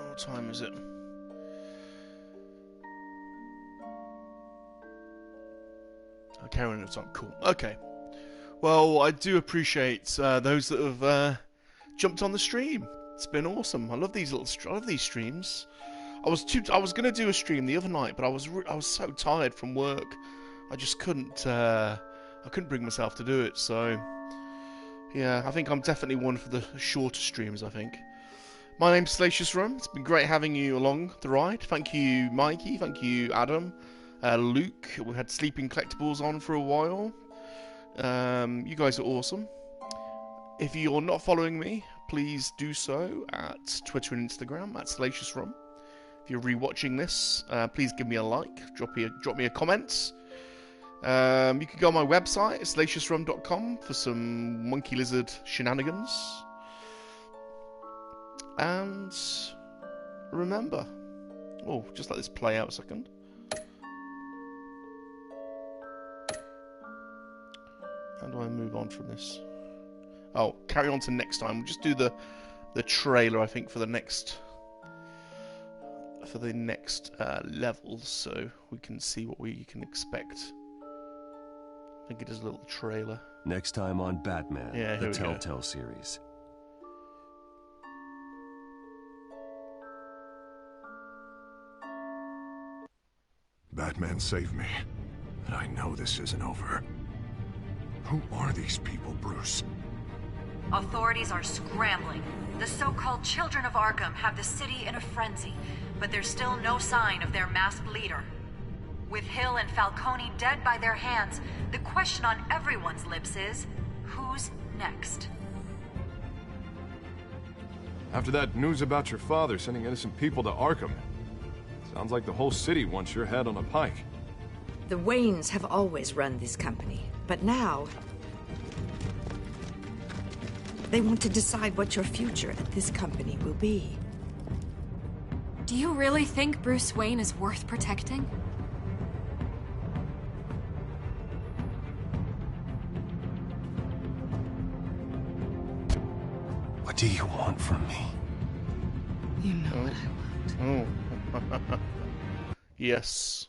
Speaker 1: What time is it? I'll carry on another time. Cool. Okay. Well, I do appreciate those that have jumped on the stream. It's been awesome. I love these streams. I was gonna do a stream the other night, but I was so tired from work. I just couldn't. I couldn't bring myself to do it. So yeah, I think I'm definitely one for the shorter streams. I think. My name's SalaciousRum. It's been great having you along the ride. Thank you, Mikey. Thank you, Adam. Luke. We had Sleeping Collectibles on for a while. You guys are awesome. If you're not following me, please do so at Twitter and Instagram at SalaciousRum. If you're rewatching this, please give me a like, drop me a comment. You can go on my website, SalaciousRum.com, for some Monkey-Lizard shenanigans. And remember, just let this play out a second. How do I move on from this? Oh, carry on to next time. We'll just do the trailer, I think, for the next levels, so we can see what we can expect. I think it is a little trailer.
Speaker 9: Next time on Batman, the Telltale series.
Speaker 5: Batman saved me, but I know this isn't over. Who are these people, Bruce?
Speaker 21: Authorities are scrambling. The so-called Children of Arkham have the city in a frenzy, but there's still no sign of their masked leader. With Hill and Falcone dead by their hands, the question on everyone's lips is, who's next?
Speaker 18: After that news about your father sending innocent people to Arkham, sounds like the whole city wants your head on a pike.
Speaker 11: The Waynes have always run this company, but now they want to decide what your future at this company will be.
Speaker 4: Do you really think Bruce Wayne is worth protecting?
Speaker 9: What do you want from me?
Speaker 11: You know what I want.
Speaker 1: Yes.